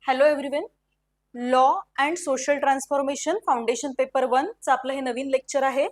Hello everyone. Law and social transformation foundation paper 1 चं आपलं हे नवीन लेक्चर आहे.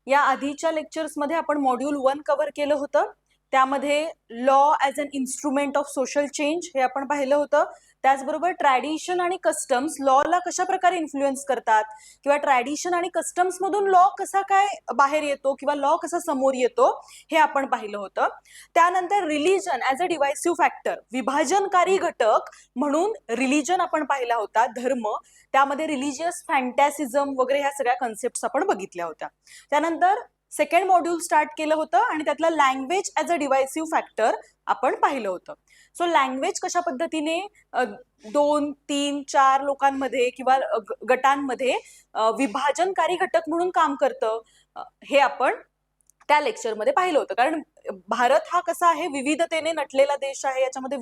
या आधीच्या लेक्चर्समध्ये आपण मॉड्यूल 1 कव्हर केलं होतं. त्यामध्ये law as an instrument of social change हे आपण पाहिलं होतं. त्याचबरोबर ट्रॅडिशन आणि कस्टम्स लॉला कशा प्रकारे इन्फ्लुएन्स करतात किंवा ट्रॅडिशन आणि कस्टम्स मधून लॉ कसा काय बाहेर येतो किंवा लॉ कसा समोर येतो हे आपण पाहिलं होतं. त्यानंतर religion as a divisive factor, विभाजनकारी घटक म्हणून रिलीजन आपण पाहिला होता, धर्म. त्यामध्ये रिलिजियस फॅन्टॅसिझम वगैरे ह्या सगळ्या कन्सेप्ट आपण बघितल्या होत्या. त्यानंतर सेकंड मॉड्यूल स्टार्ट केलं होतं आणि त्यातलं language as a divisive factor आपण पाहिलं होतं. सो लँग्वेज कशा पद्धतीने 2, 3, 4 लोकांमध्ये किंवा गटांमध्ये विभाजनकारी घटक म्हणून काम करतं हे आपण त्या लेक्चरमध्ये पाहिलं होतं. कारण भारत हा कसा आहे, विविधतेने नटलेला देश आहे. याच्यामध्ये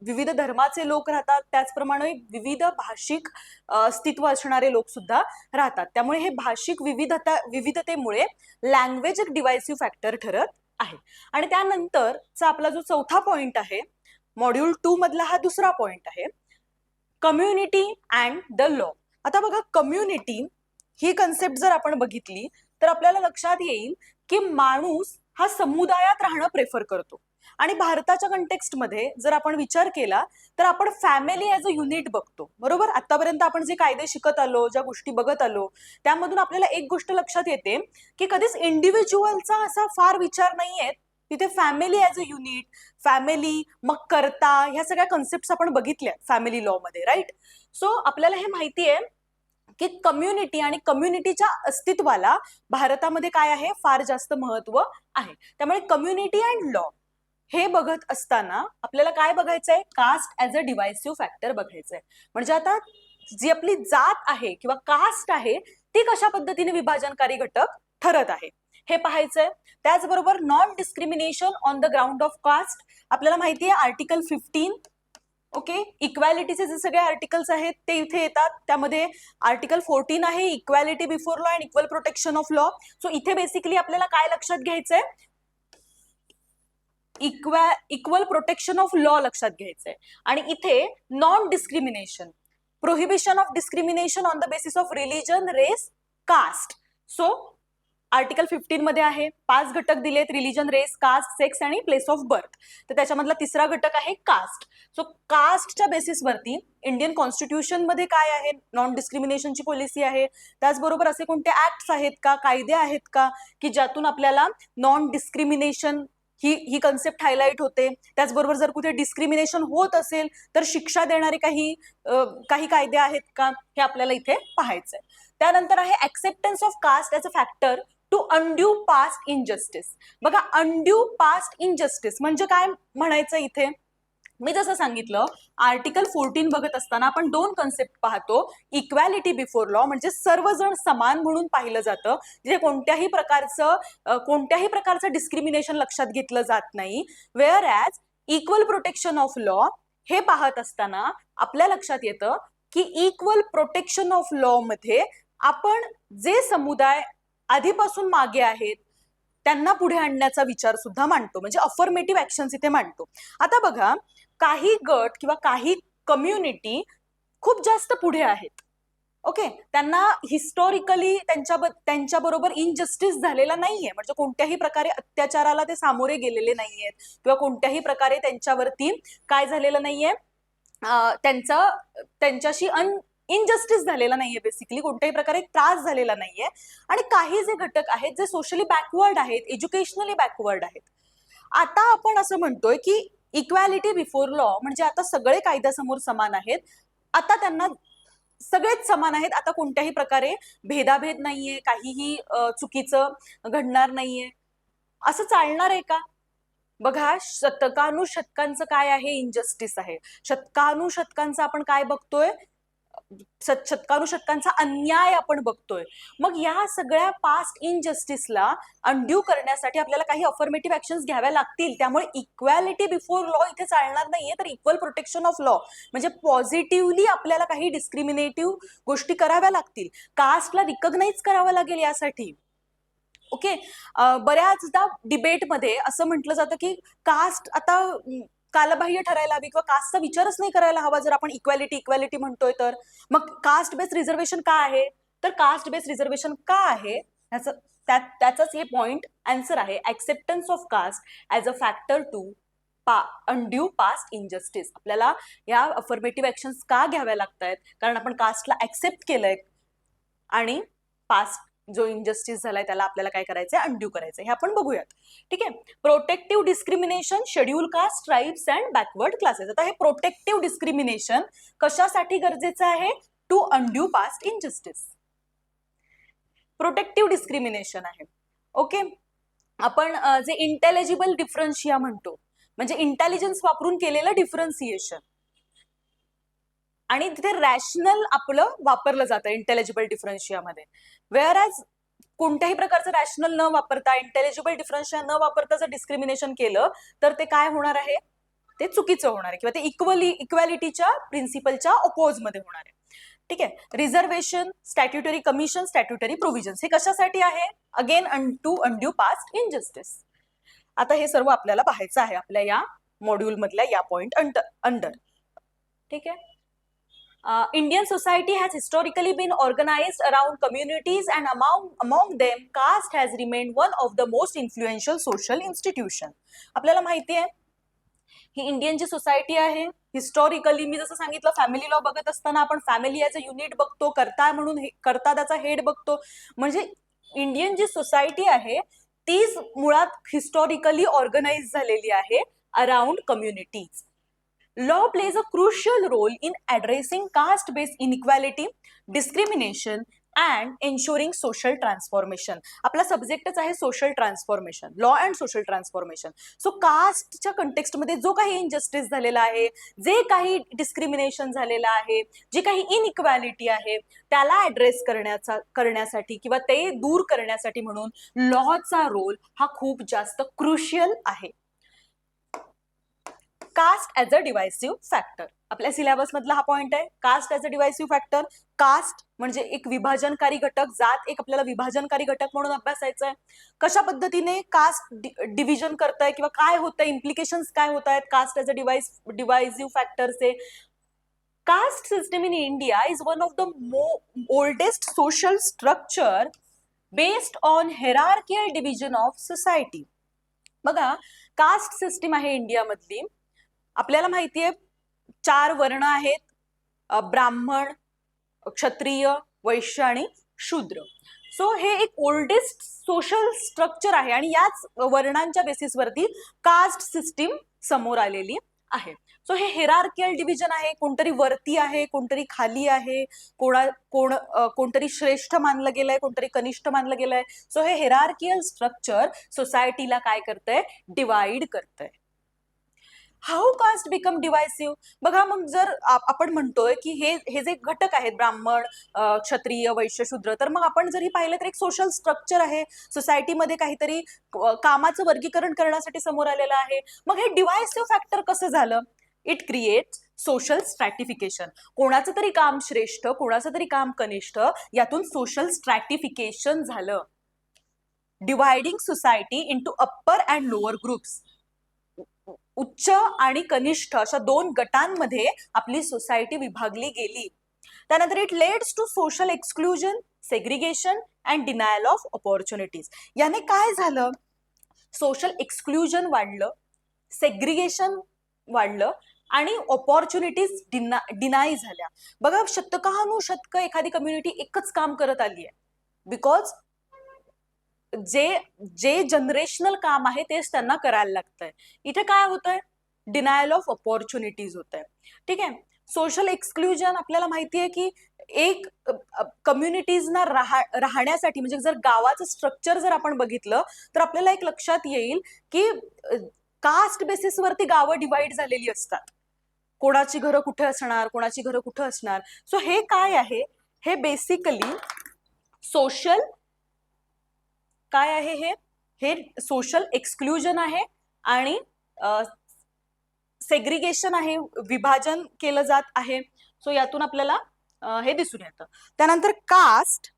विविध धर्माचे लोक राहतात, त्याचप्रमाणे विविध भाषिक अस्तित्व असणारे लोक सुद्धा राहतात. त्यामुळे हे भाषिक विविधतेमुळे लँग्वेज एक डिवायसिव्ह फॅक्टर ठरत आहे. आणि त्यानंतरचा आपला जो चौथा पॉइंट आहे, मॉड्यूल 2 मधला हा दुसरा पॉइंट आहे, कम्युनिटी अँड द लॉ. आता बघा, कम्युनिटी ही कन्सेप्ट जर आपण बघितली तर आपल्याला लक्षात येईल की माणूस हा समुदायात राहणं प्रेफर करतो. आणि भारताच्या कंटेक्स्टमध्ये जर आपण विचार केला तर आपण फॅमिली ॲज अ युनिट बघतो, बरोबर. आतापर्यंत आपण जे कायदे शिकत आलो, ज्या गोष्टी बघत आलो, त्यामधून आपल्याला एक गोष्ट लक्षात येते की कधीच इंडिव्हिज्युअलचा असा फार विचार नाहीये. तिथे family as a unit, family, मग कर्ता, ह्या सगळ्या कन्सेप्ट आपण बघितल्या फॅमिली लॉ मध्ये, राईट. सो आपल्याला हे माहिती आहे की कम्युनिटी आणि कम्युनिटीच्या अस्तित्वाला भारतामध्ये काय आहे, फार जास्त महत्व आहे. त्यामुळे कम्युनिटी अँड लॉ हे बघत असताना आपल्याला काय बघायचंय, कास्ट ॲज अ डिवायसिव्ह फॅक्टर बघायचंय. म्हणजे आता जी आपली जात आहे किंवा कास्ट आहे ती कशा पद्धतीने विभाजनकारी घटक ठरत आहे हे पाहायचंय. त्याचबरोबर non discrimination on the ground of caste, आपल्याला माहिती आहे आर्टिकल 15. ओके, इक्वॅलिटीचे जे सगळे आर्टिकल्स आहेत ते इथे येतात. त्यामध्ये आर्टिकल 14 आहे, equality before law and equal protection of law. So इथे बेसिकली आपल्याला काय लक्षात घ्यायचंय, इक्वल प्रोटेक्शन ऑफ लॉ लक्षात घ्यायचंय. आणि इथे non discrimination, prohibition of discrimination on the basis of religion, race, caste. So article 15 मध्ये आहे 5 घटक दिलेत, रिलीजन, रेस, कास्ट, सेक्स आणि प्लेस ऑफ बर्थ. तर त्याच्यामधला तिसरा घटक आहे कास्ट. सो कास्टच्या बेसिसवरती इंडियन कॉन्स्टिट्यूशन मध्ये काय आहे, नॉन डिस्क्रिमिनेशनची पॉलिसी आहे. त्याचबरोबर असे कोणते ऍक्ट्स आहेत का, कायदे आहेत का की ज्यातून आपल्याला नॉन डिस्क्रिमिनेशन ही कन्सेप्ट हायलाइट होते. त्याचबरोबर जर कुठे डिस्क्रिमिनेशन होत असेल तर शिक्षा देणारे काही कायदे आहेत का, हे आपल्याला इथे पाहायचंय. त्यानंतर आहे acceptance of caste as a factor to undue past injustice. बघा, अनड्यू पास्ट इनजस्टिस म्हणजे काय म्हणायचं इथे, मी जसं सांगितलं आर्टिकल 14 बघत असताना आपण दोन कन्सेप्ट पाहतो. इक्वॅलिटी बिफोर लॉ म्हणजे सर्वजण समान म्हणून पाहिलं जातं, जे कोणत्याही प्रकारचं डिस्क्रिमिनेशन लक्षात घेतलं जात नाही. Wear as equal protection of law हे पाहत असताना आपल्या लक्षात येतं की इक्वल प्रोटेक्शन ऑफ लॉ मध्ये आपण जे समुदाय आधीपासून मागे आहेत त्यांना पुढे आणण्याचा विचार सुद्धा मांडतो, म्हणजे अफर्मेटिव्ह ऍक्शन्स इथे मांडतो. आता बघा, काही गट किंवा काही कम्युनिटी खूप जास्त पुढे आहेत. ओके, त्यांना हिस्टॉरिकली त्यांच्या बरोबर इनजस्टिस झालेला नाहीये, म्हणजे कोणत्याही प्रकारे अत्याचाराला ते सामोरे गेलेले नाहीयेत किंवा कोणत्याही प्रकारे त्यांच्यावरती काय झालेलं नाहीये, त्यांच्याशी इनजस्टिस झालेला नाहीये, बेसिकली कोणत्याही प्रकारे त्रास झालेला नाहीये. आणि काही जे घटक आहेत जे सोशली बॅकवर्ड आहेत, एज्युकेशनली बॅकवर्ड आहेत. आता आपण असं म्हणतोय की इक्वॅलिटी बिफोर लॉ म्हणजे आता सगळे कायद्यासमोर समान आहेत, आता त्यांना सगळेच समान आहेत, आता कोणत्याही प्रकारे भेदाभेद नाहीये, काहीही चुकीचं घडणार नाहीये. असं चालणार आहे का? बघा, शतकानुशतकांचं काय आहे, इनजस्टिस आहे. शतकानुशतकांचं आपण काय बघतोय, शतकानुशतकांचा अन्याय आपण बघतोय. मग या सगळ्या पास्ट इनजस्टिसला अनड्यू करण्यासाठी आपल्याला काही अफर्मेटिव्ह ऍक्शन्स घ्याव्या लागतील. त्यामुळे इक्वॅलिटी बिफोर लॉ इथे चालणार नाहीये, तर इक्वल प्रोटेक्शन ऑफ लॉ म्हणजे पॉझिटिव्हली आपल्याला काही डिस्क्रिमिनेटिव्ह गोष्टी कराव्या लागतील. कास्टला रिकॉग्नाइज करावं लागेल यासाठी. ओके, बऱ्याचदा डिबेटमध्ये असं म्हटलं जातं की कास्ट आता कालबाह्य ठरायला हवी किंवा कास्टचा विचारच नाही करायला हवा जर आपण इक्वॅलिटी म्हणतोय तर. मग कास्ट बेस्ड रिझर्वेशन का आहे, तर कास्ट बेस्ड रिझर्वेशन का आहे त्याचाच हे पॉइंट आन्सर आहे. Acceptance of caste as a factor to undue past injustice. आपल्याला या अफर्मेटिव्ह ऍक्शन्स का घ्याव्या लागतायत, कारण आपण कास्टला ऍक्सेप्ट केलंय आणि पास्ट जो इनजस्टिस झालाय त्याला आपल्याला काय करायचंय, अनड्यू करायचंय. हे आपण बघूयात. ठीक आहे. Protective discrimination, schedule caste, tribes and backward classes. आता हे प्रोटेक्टिव्ह डिस्क्रिमिनेशन कशासाठी गरजेचं आहे, to undue past injustice. Protective discrimination आहे. ओके. आपण जे इंटेलिजिबल डिफरन्शिया म्हणतो, म्हणजे इंटेलिजन्स वापरून केलेलं डिफरन्सिएशन, आणि तिथे रॅशनल आपलं वापरलं जातं इंटेलिजिबल डिफरन्शियामध्ये. वेअर ॲज कोणत्याही प्रकारचं रॅशनल न वापरता, इंटेलिजिबल डिफरन्शिया न वापरता जर डिस्क्रिमिनेशन केलं तर ते काय होणार आहे, ते चुकीचं होणार आहे किंवा ते इक्वॅलिटीच्या प्रिन्सिपलच्या अपोजमध्ये होणार आहे. ठीक आहे. Reservation, statutory commission, statutory provisions हे कशासाठी आहे, again to undue past injustice. आता हे सर्व आपल्याला पाहायचं आहे आपल्या या मॉड्यूल मधल्या या पॉइंट अंडर. ठीक आहे. Indian society has historically been organized around communities, and among them caste has remained one of the most influential social institution. आपल्याला माहिती आहे ही इंडियन जी सोसायटी आहे हिस्टॉरिकली, मी जसं सांगितलं फॅमिली लॉ बघत असताना आपण फॅमिली ॲज अ युनिट बघतो, कर्ता म्हणून कर्ता त्याचा हेड बघतो. म्हणजे इंडियन जी सोसायटी आहे तीच मुळात हिस्टॉरिकली ऑर्गनाइज झालेली आहे around communities. Law plays a crucial role in addressing caste-based inequality, discrimination and ensuring social transformation. आपला सब्जेक्टच आहे social transformation, law and social transformation. So कास्टच्या कंटेक्स्टमध्ये जो काही इनजस्टिस झालेला आहे, जे काही डिस्क्रिमिनेशन झालेलं आहे, जी काही इनइक्वॅलिटी आहे त्याला ऍड्रेस करण्यासाठी किंवा ते दूर करण्यासाठी म्हणून लॉचा रोल हा खूप जास्त क्रुशियल आहे. Caste as a divisive factor, आपल्या सिलेबस मधला हा पॉइंट आहे. Caste as a divisive factor. Caste म्हणजे एक विभाजनकारी घटक, जात एक आपल्याला विभाजनकारी घटक म्हणून अभ्यासायचं आहे. कशा पद्धतीने कास्ट डिव्हिजन करताय किंवा काय होतंय, इम्प्लिकेशन्स काय होत आहेत कास्ट ऍज अ डिवायसिव्ह फॅक्टरचे. Caste system in India is one of the oldest social structure based on hierarchical division of society. बघा, कास्ट सिस्टीम आहे इंडियामधली. आपल्याला माहितीये 4 वर्ण आहेत, ब्राह्मण, क्षत्रिय, वैश्य आणि शूद्र. सो हे एक ओल्डेस्ट सोशल स्ट्रक्चर आहे आणि याच वर्णांच्या बेसिसवरती कास्ट सिस्टीम समोर आलेली आहे. सो हे हेरार्कियल डिव्हिजन आहे, कोणतरी वरती आहे, कोणतरी खाली आहे, कोणतरी श्रेष्ठ मानलं गेलंय, कोणतरी कनिष्ठ मानलं गेलंय. सो हे हेरार्कियल स्ट्रक्चर सोसायटीला काय करतंय, डिवाइड करतंय. How caste become divisive. बघा, मग जर आपण म्हणतोय की हे जे घटक आहेत ब्राह्मण, क्षत्रिय, वैश्य, शूद्र, तर मग आपण जरी पाहिलं तर एक सोशल स्ट्रक्चर आहे, सोसायटीमध्ये काहीतरी कामाचं वर्गीकरण करण्यासाठी समोर आलेलं आहे. मग हे डिवायसिव्ह फॅक्टर कसं झालं, इट क्रिएट्स सोशल स्ट्रॅटिफिकेशन. कोणाचं तरी काम श्रेष्ठ, कोणाचं तरी काम कनिष्ठ, यातून सोशल स्ट्रॅटिफिकेशन झालं. Dividing society into upper and lower groups. उच्च आणि कनिष्ठ अशा 2 गटांमध्ये आपली सोसायटी विभागली गेली. त्यानंतर it leads to social exclusion, segregation and denial of opportunities. याने काय झालं, सोशल एक्सक्लुजन वाढलं, सेग्रिगेशन वाढलं आणि ऑपॉर्च्युनिटीज डिनाय झाल्या. बघा, शतकानुशतक एखादी कम्युनिटी एकच काम करत आली आहे बिकॉज जे जनरेशनल काम आहे तेच त्यांना करायला लागतंय. इथे काय होतंय, डिनायल ऑफ ऑपॉर्च्युनिटीज होत आहे. ठीक आहे. सोशल एक्सक्लुजन आपल्याला माहिती आहे की एक कम्युनिटीजना राहण्यासाठी, म्हणजे जर गावाचं स्ट्रक्चर जर आपण बघितलं तर आपल्याला एक लक्षात येईल की कास्ट बेसिसवरती गावं डिवाइड झालेली असतात. कोणाची घरं कुठे असणार, कोणाची घरं कुठे असणार. सो हे काय आहे, हे बेसिकली सोशल काय आहे, हे सोशल एक्सक्लुजन आहे आणि सेग्रिगेशन आहे, विभाजन केलं जात आहे. सो यातून आपल्याला हे दिसून येतं. त्यानंतर कास्ट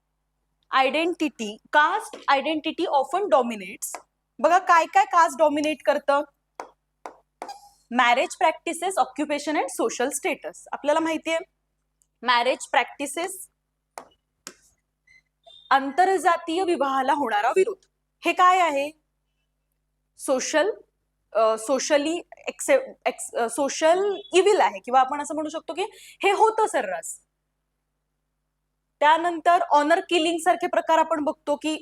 आयडेंटिटी ऑफन डॉमिनेट्स. बघा, काय काय कास्ट डॉमिनेट करतं. Marriage practices, occupation and social status. आपल्याला माहितीये मॅरेज प्रॅक्टिसेस, आंतरजातीय विवाहाला होणारा विरोध. हे काय आहे? सोशली सोशल इव्हिल आहे, किंवा आपण असं म्हणू शकतो की हे होतं सर्रास. त्यानंतर ऑनर किलिंग सारखे प्रकार आपण बघतो की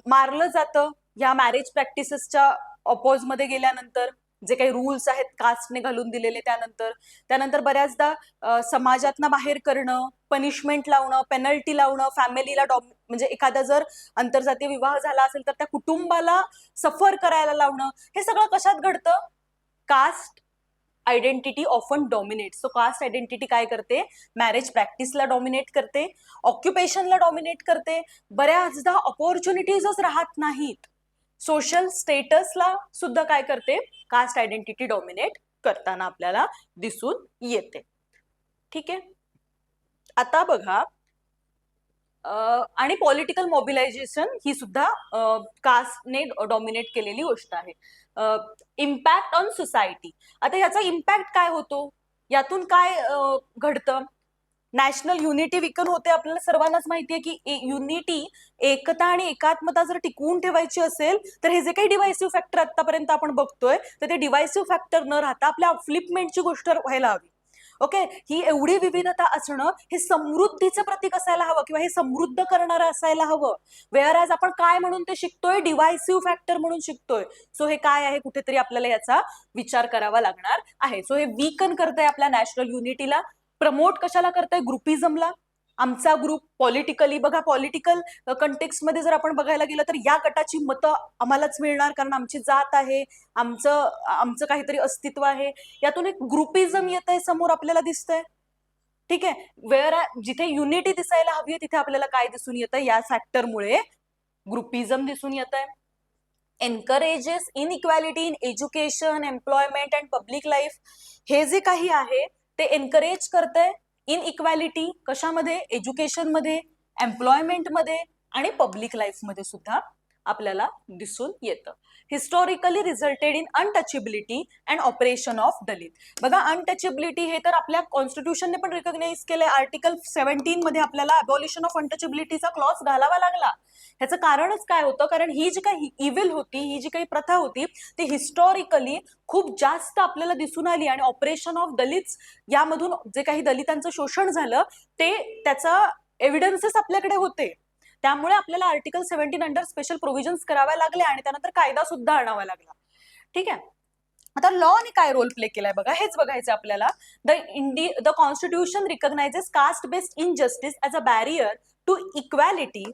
मारलं जातं या मॅरेज प्रॅक्टिसेसच्या ऑपोज मध्ये गेल्यानंतर, जे काही रूल्स आहेत कास्टने घालून दिलेले. त्यानंतर बऱ्याचदा समाजातनं बाहेर करणं, पनिशमेंट लावणं, पेनल्टी लावणं, फॅमिलीला म्हणजे एखादा जर आंतरजातीय विवाह झाला असेल तर त्या कुटुंबाला सफर करायला लावणं. हे सगळं कशात घडतं? Caste identity often dominate. So caste identity काय करते? मॅरेज प्रॅक्टिसला डॉमिनेट करते, ऑक्युपेशनला डॉमिनेट करते. बऱ्याचदा ऑपॉर्च्युनिटीजच राहत नाहीत. सोशल स्टेटसला सुद्धा काय करते? कास्ट आयडेंटिटी डॉमिनेट करताना आपल्याला दिसून येते. ठीक आहे. आता बघा, आणि पॉलिटिकल मोबिलायझेशन ही सुद्धा कास्टने डॉमिनेट केलेली गोष्ट आहे. Impact on society. आता याचा इम्पॅक्ट काय होतो? यातून काय घडतं? नॅशनल युनिटी विकन होते. आपल्याला सर्वांनाच माहितीये की युनिटी, एकता आणि एकात्मता जर टिकवून ठेवायची असेल तर हे जे काही डिव्हायसिव्ह फॅक्टर आतापर्यंत आपण बघतोय तर ते डिव्हायसिव्ह फॅक्टर न राहता आपल्या अपफ्लिपमेंटची गोष्ट व्हायला हवी. ओके, ही एवढी विविधता असणं हे समृद्धीचं प्रतीक असायला हवं, किंवा हे समृद्ध करणारं असायला हवं. वेअर ॲज आपण काय म्हणून ते शिकतोय? डिव्हायसिव्ह फॅक्टर म्हणून शिकतोय. सो हे काय आहे? कुठेतरी आपल्याला याचा विचार करावा लागणार आहे. सो हे वीकन करतंय आपल्या नॅशनल युनिटीला. प्रमोट कशाला करताय? ग्रुपिझमला. आमचा ग्रुप पॉलिटिकली, बघा पॉलिटिकल कंटेक्स्टमध्ये जर आपण बघायला गेलं तर या गटाची मतं आम्हालाच मिळणार कारण आमची जात आहे, आमचं काहीतरी अस्तित्व आहे. यातून एक ग्रुपिझम येत आहे समोर आपल्याला दिसतंय. ठीक आहे. जिथे युनिटी दिसायला हवी आहे तिथे आपल्याला काय दिसून येतं? या फॅक्टरमुळे ग्रुपिझम दिसून येत आहे. Encourages inequality in education, employment and public life. हे जे काही आहे ते एनकरेज करतंय इनइक्वॅलिटी. कशामध्ये? एज्युकेशनमध्ये, एम्प्लॉयमेंटमध्ये आणि पब्लिक लाईफमध्ये सुद्धा आपल्याला दिसून येतं. Historically resulted in untouchability and oppression of Dalit. बघा, अनटचेबिलिटी हे तर आपल्या कॉन्स्टिट्यूशनने पण रिकॉग्नाइज केलंय. आर्टिकल 17 मध्ये आपल्याला अबॉलिशन ऑफ अनटचेबिलिटीचा क्लॉज घालावा लागला. ह्याचं कारणच काय होतं? कारण ही जी काही इव्हिल होती, ही जी काही प्रथा होती ती हिस्टॉरिकली खूप जास्त आपल्याला दिसून आली, आणि ऑपरेशन ऑफ दलित यामधून जे काही दलितांचं शोषण झालं ते त्याचा एव्हिडन्सेस आपल्याकडे होते. त्यामुळे आपल्याला आर्टिकल 17 अंडर स्पेशल प्रोव्हिजन्स कराव्या लागल्या आणि त्यानंतर कायदा सुद्धा आणावा लागला. ठीक आहे. आता लॉने काय रोल प्ले केलाय बघा, हेच बघायचं आपल्याला. The constitution recognizes caste based injustice as a barrier to equality.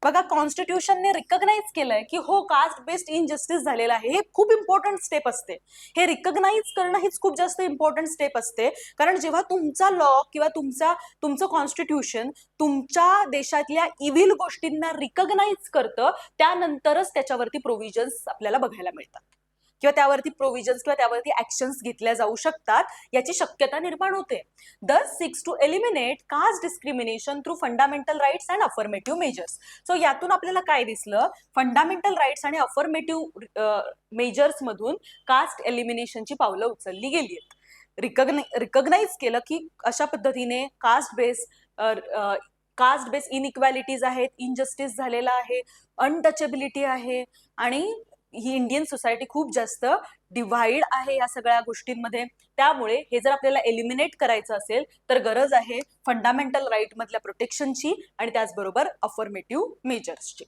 बघा, कॉन्स्टिट्यूशनने रिकॉग्नाइज केलंय की हो, कास्ट बेस्ड इनजस्टिस झालेला आहे. हे खूप इम्पॉर्टंट स्टेप असते. हे रिकॉग्नाइज करणं हीच खूप जास्त इम्पॉर्टंट स्टेप असते. कारण जेव्हा तुमचा लॉ किंवा तुमचं कॉन्स्टिट्यूशन तुमच्या देशातल्या इव्हिल गोष्टींना रिकॉग्नाइज करतं, त्यानंतरच त्याच्यावरती प्रोव्हिजन्स आपल्याला बघायला मिळतात, किंवा त्यावरती प्रोव्हिजन्स किंवा त्यावरती ऍक्शन्स घेतल्या जाऊ शकतात, याची शक्यता निर्माण होते. This seeks to eliminate caste discrimination through fundamental rights and affirmative measures. So यातून आपल्याला काय दिसलं? फंडामेंटल राईट्स आणि अफर्मेटिव्ह मेजर्स मधून कास्ट एलिमिनेशनची पावलं उचलली गेली आहेत. रिकॉग्नाइज केलं की अशा पद्धतीने कास्ट बेस इनइक्वॅलिटीज आहेत, इनजस्टिस झालेला आहे, अनटचेबिलिटी आहे, आणि ही इंडियन सोसायटी खूप जास्त डिव्हाइड आहे या सगळ्या गोष्टींमध्ये. त्यामुळे हे जर आपल्याला एलिमिनेट करायचं असेल तर गरज आहे फंडामेंटल राईट मधल्या प्रोटेक्शनची आणि त्याचबरोबर अफर्मेटिव्ह मेजर्सची.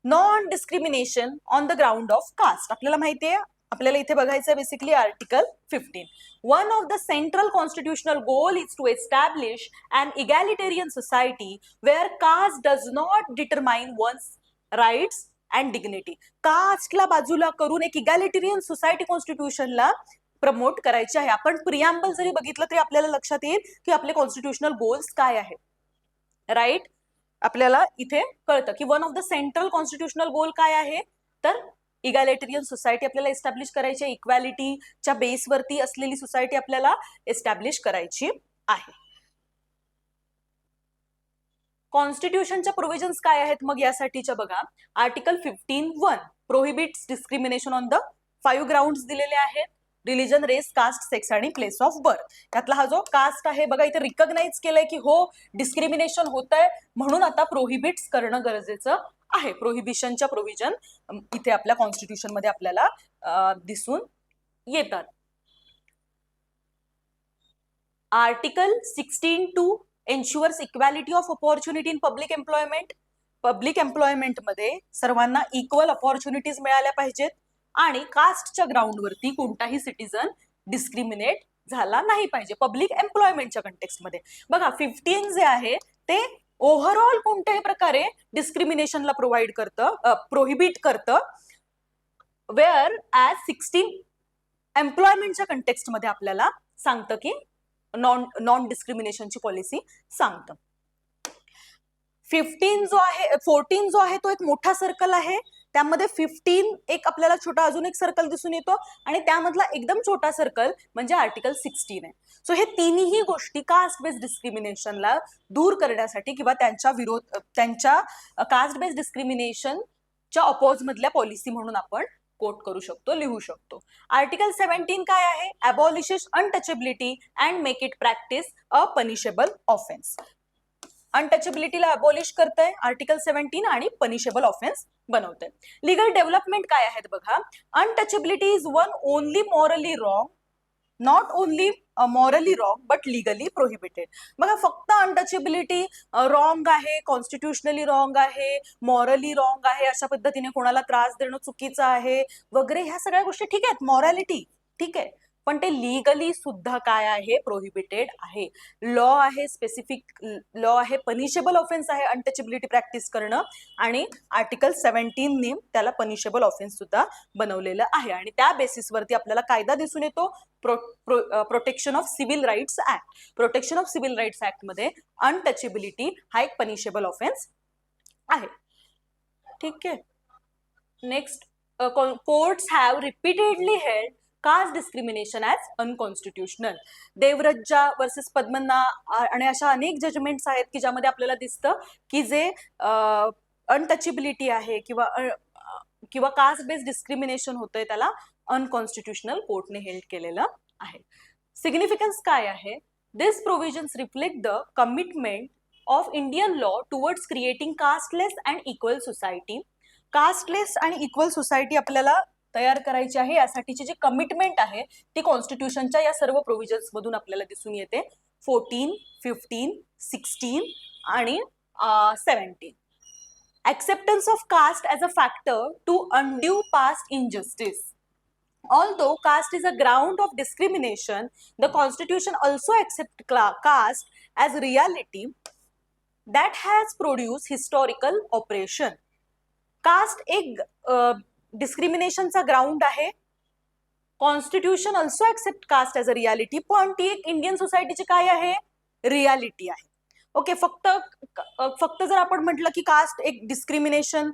Non discrimination on the ground of caste. आपल्याला माहितीये, आपल्याला इथे बघायचं basically article 15. One of the central constitutional goal is to establish an egalitarian society where caste does not determine one's rights and dignity. कास्टला बाजूला करून एक इगॅलिटेरियन सोसायटी कॉन्स्टिट्यूशनला प्रमोट करायची आहे. आपण प्रियांबल जरी बघितलं तरी आपल्याला लक्षात येईल की आपले कॉन्स्टिट्यूशनल गोल्स काय आहेत. राईट, आपल्याला इथे कळतं की one of the central constitutional goal काय आहे, तर इगॅलिटेरियन सोसायटी आपल्याला एस्टॅब्लिश करायची आहे. इक्वॅलिटीच्या बेसवरती असलेली सोसायटी आपल्याला एस्टॅब्लिश करायची आहे. कॉन्स्टिट्यूशनच्या प्रोव्हिजन्स काय आहेत मग यासाठीच्या? बघा, article 15(1) prohibits discrimination on the 5 grounds दिलेले आहेत. रिलीजन, रेस, कास्ट, सेक्स आणि प्लेस ऑफ बर्थ. त्यातला हा जो कास्ट आहे बघा इथे रिकॉग्नाइज केलंय की हो डिस्क्रिमिनेशन होत आहे, म्हणून आता प्रोहिबिट्स करणं गरजेचं आहे. प्रोहिबिशनच्या प्रोव्हिजन इथे आपल्या कॉन्स्टिट्यूशन मध्ये आपल्याला दिसून येतात. Article 16(2) ensures equality of opportunity in public employment. Public employment मध्ये सर्वांना इक्वल अपॉर्च्युनिटीज मिळाल्या पाहिजेत आणि कास्टच्या ग्राउंडवरती कोणताही सिटीजन डिस्क्रिमिनेट झाला नाही पाहिजे पब्लिक एम्प्लॉयमेंटच्या कंटेक्स्टमध्ये. बघा 15 जे आहे ते ओव्हरऑल कोणत्याही प्रकारे डिस्क्रिमिनेशनला प्रोहिबिट करतं, वेअर ॲज 16 एम्प्लॉयमेंटच्या कंटेक्स्टमध्ये आपल्याला सांगतं की नॉन डिस्क्रिमिनेशनची पॉलिसी सांगतं. 14 जो आहे तो एक मोठा सर्कल आहे, त्यामध्ये 15 एक आपल्याला छोटा अजून एक सर्कल दिसून येतो आणि त्यामधला एकदम छोटा सर्कल म्हणजे आर्टिकल 16 आहे. सो हे तिन्ही गोष्टी कास्ट बेस्ड डिस्क्रिमिनेशनला दूर करण्यासाठी किंवा त्यांच्या कास्ट बेस्ड डिस्क्रिमिनेशनच्या अपोज मधल्या पॉलिसी म्हणून आपण कोट करू शकतो, लिहू शकतो. आर्टिकल 17 काय आहे? Abolishes untouchability and make it practice a punishable offence. अनटचेबिलिटीला अबॉलिश करतंय आर्टिकल 17 आणि पनिशेबल ऑफेन्स बनवतंय. लीगल डेव्हलपमेंट काय आहेत बघा. Untouchability is one only morally wrong, not only morally wrong but legally prohibited. बघा फक्त अनटचेबिलिटी रॉंग आहे, कॉन्स्टिट्युशनली रॉंग आहे, मॉरली रॉंग आहे, अशा पद्धतीने कोणाला त्रास देणं चुकीचं आहे वगैरे ह्या सगळ्या गोष्टी ठीक आहेत, मॉरॅलिटी ठीक आहे, पण ते लिगली सुद्धा काय आहे? प्रोहिबिटेड आहे. लॉ आहे, स्पेसिफिक लॉ आहे, पनिशेबल ऑफेन्स आहे अनटचेबिलिटी प्रॅक्टिस करणं आणि आर्टिकल 17 ने त्याला पनिशेबल ऑफेन्स सुद्धा बनवलेलं आहे आणि त्या बेसिसवरती आपल्याला कायदा दिसून येतो protection of civil rights act. Protection of civil rights act मध्ये अनटचेबिलिटी हा एक पनिशेबल ऑफेन्स आहे. ठीक आहे. Next, courts have repeatedly held caste discrimination as unconstitutional. Devarajiah versus Padmanna आणि अशा अनेक जजमेंट्स आहेत की ज्यामध्ये आपल्याला दिसतं की जे अनटचेबिलिटी आहे किंवा कास्ट बेस्ड डिस्क्रिमिनेशन होतंय त्याला अनकॉन्स्टिट्युशनल कोर्टने हेल्ड केलेलं आहे. सिग्निफिकन्स काय आहे? This provisions reflect the commitment of Indian law towards creating casteless and equal society. Casteless आणि इक्वल सोसायटी आपल्याला तयार करायची आहे, यासाठीची जी कमिटमेंट आहे ती कॉन्स्टिट्यूशनच्या या सर्व प्रोव्हिजन्स मधून आपल्याला दिसून येते. 14, 15, 16 आणि 17. Acceptance of caste as a factor to undo past injustice. Although caste is a ground of discrimination, the Constitution also accepts caste as reality that has produced historical oppression. Caste एक डिस्क्रिमिनेशनचा ground आहे. Constitution also accept caste as a reality, पण ती एक Indian सोसायटीची काय आहे? Reality आहे. Okay, फक्त जर आपण म्हटलं की कास्ट एक डिस्क्रिमिनेशन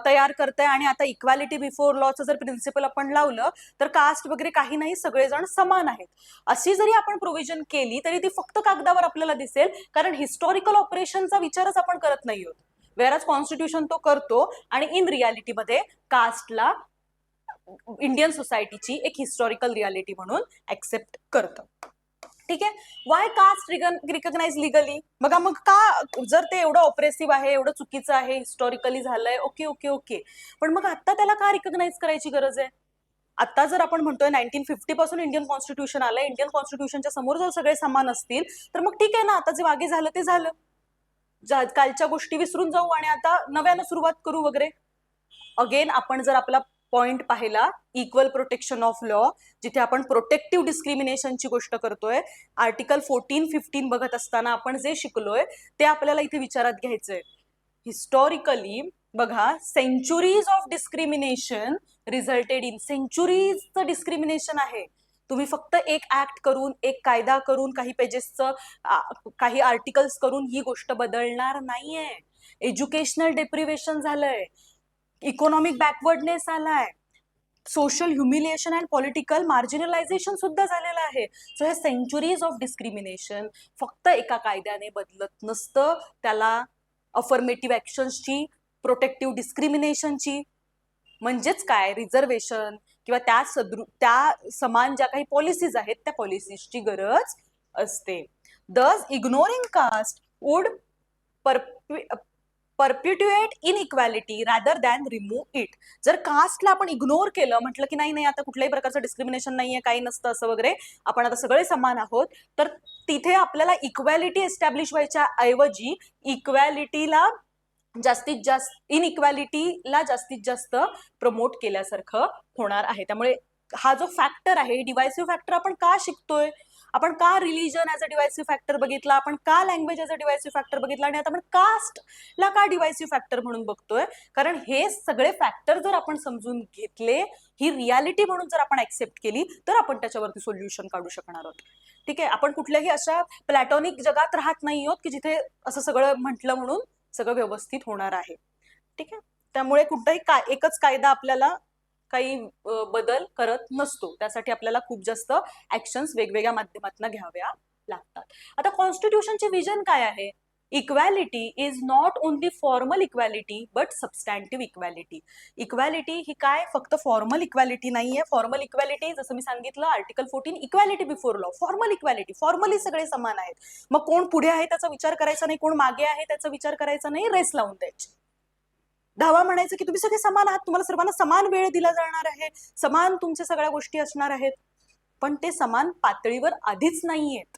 तयार करते आणि आता इक्वॅलिटी बिफोर लॉचं जर प्रिन्सिपल आपण लावलं तर कास्ट वगैरे काही नाही, सगळेजण समान आहेत, अशी जरी आपण प्रोव्हिजन केली तरी ती फक्त कागदावर आपल्याला दिसेल, कारण हिस्टॉरिकल ऑपरेशनचा विचारच आपण करत नाही आहोत. वेअरच कॉन्स्टिट्यूशन तो करतो आणि इन रियालिटीमध्ये कास्टला इंडियन सोसायटीची एक हिस्टॉरिकल रियालिटी म्हणून ऍक्सेप्ट करतं. ठीक आहे. Why caste recognize legally? बघा मग का, जर ते एवढं ऑप्रेसिव्ह आहे, एवढं चुकीचं आहे, हिस्टॉरिकली झालंय, ओके ओके ओके, पण मग आता त्याला का रिकग्नाइज करायची गरज आहे? आता जर आपण म्हणतोय 1950 पासून इंडियन कॉन्स्टिट्यूशन आलंय, इंडियन कॉन्स्टिट्यूशनच्या समोर जर सगळे समान असतील तर मग ठीक आहे ना, आता जे मागे झालं ते झालं, कालच्या गोष्टी विसरून जाऊ आणि आता नव्यानं सुरुवात करू वगैरे. अगेन आपण जर आपला पॉइंट पाहिला, इक्वल प्रोटेक्शन ऑफ लॉ, जिथे आपण प्रोटेक्टिव्ह डिस्क्रिमिनेशनची गोष्ट करतोय, आर्टिकल 14-15 बघत असताना आपण जे शिकलोय ते आपल्याला इथे विचारात घ्यायचंय. हिस्टॉरिकली बघा, centuries of discrimination resulted in, सेंचुरीजचं डिस्क्रिमिनेशन आहे. तुम्ही फक्त एक ऍक्ट करून, एक कायदा करून, काही पेजेसचं काही आर्टिकल्स करून ही गोष्ट बदलणार नाहीये. एज्युकेशनल डेप्रिवेशन झालंय, इकॉनॉमिक बॅकवर्डनेस आलाय, social humiliation and political marginalisation सुद्धा झालेलं आहे. सो हे सेंचुरीज ऑफ डिस्क्रिमिनेशन फक्त एका कायद्याने बदलत नसतं, त्याला अफर्मेटिव्ह ऍक्शन्सची, प्रोटेक्टिव्ह डिस्क्रिमिनेशनची, म्हणजेच काय, रिझर्वेशन, किंवा त्या समान ज्या काही पॉलिसीज आहेत त्या पॉलिसीजची गरज असते. Thus ignoring caste would perpetuate inequality rather than remove it. जर कास्टला आपण इग्नोर केलं, म्हटलं की नाही आता कुठल्याही प्रकारचं डिस्क्रिमिनेशन नाहीये, काही नसतं असं वगैरे, आपण आता सगळे समान आहोत, तर तिथे आपल्याला इक्वॅलिटी एस्टॅब्लिश व्हायच्या ऐवजी इक्वॅलिटीला जास्तीत जास्त इनइक्वॅलिटीला जास्तीत जास्त प्रमोट केल्यासारखं होणार आहे. त्यामुळे हा जो फॅक्टर आहे, डिवायसिव्ह फॅक्टर आपण का शिकतोय, आपण का religion as a divisive factor बघितला, आपण का language as a divisive factor बघितला, आणि आता आपण कास्टला का डिवायसिव्ह फॅक्टर म्हणून बघतोय, कारण हे सगळे फॅक्टर जर आपण समजून घेतले, ही रियालिटी म्हणून जर आपण ऍक्सेप्ट केली, तर आपण त्याच्यावरती सोल्युशन काढू शकणार आहोत. ठीक आहे, आपण कुठल्याही अशा प्लॅटॉनिक जगात राहत नाही आहोत की जिथे असं सगळं म्हटलं म्हणून सगळं व्यवस्थित होणार आहे. ठीक आहे, त्यामुळे कुठलाही एकच कायदा आपल्याला काही बदल करत नसतो, त्यासाठी आपल्याला खूप जास्त ऍक्शन्स वेगवेगळ्या माध्यमातून घ्याव्या लागतात. आता कॉन्स्टिट्यूशनचे विजन काय आहे? Equality is not only formal equality but substantive equality. Equality ही काय फक्त फॉर्मल इक्वॅलिटी नाहीये. फॉर्मल इक्वॅलिटी जसं मी सांगितलं article 14 equality before law. Formal equality, formally सगळे समान आहेत, मग कोण पुढे आहे त्याचा विचार करायचा नाही, कोण मागे आहे त्याचा विचार करायचा नाही, रेस लावून द्यायची. धावा म्हणायचं की तुम्ही सगळे समान आहात, तुम्हाला सर्वांना समान वेळ दिला जाणार आहे, समान तुमच्या सगळ्या गोष्टी असणार आहेत, पण ते समान पातळीवर आधीच नाहीयेत.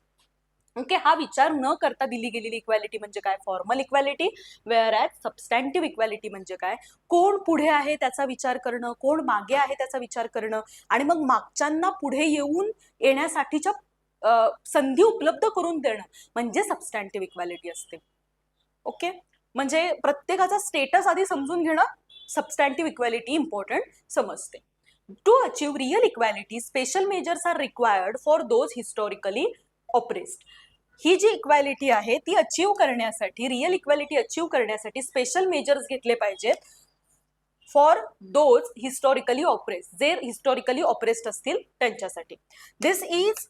ओके, हा विचार न करता दिली गेलेली इक्वॅलिटी म्हणजे काय? Formal equality. Whereas substantive equality म्हणजे काय? कोण पुढे आहे त्याचा विचार करणं, कोण मागे आहे त्याचा विचार करणं, आणि मग मागच्यांना पुढे येण्यासाठीच्या संधी उपलब्ध करून देणं म्हणजे सबस्टॅन्टिव्ह इक्वॅलिटी असते. ओके, म्हणजे प्रत्येकाचा स्टेटस आधी समजून घेणं सबस्टॅन्टिव्ह इक्वॅलिटी इम्पॉर्टंट समजते. To achieve real equality special measures are required for those historically oppressed. ही जी इक्वॅलिटी आहे ती अचीव करण्यासाठी, रिअल इक्वॅलिटी अचीव करण्यासाठी स्पेशल मेजर्स घेतले पाहिजेत फॉर दोज हिस्टॉरिकली ऑप्रेस्ड, जे हिस्टॉरिकली ऑप्रेस्ड असतील त्यांच्यासाठी. This is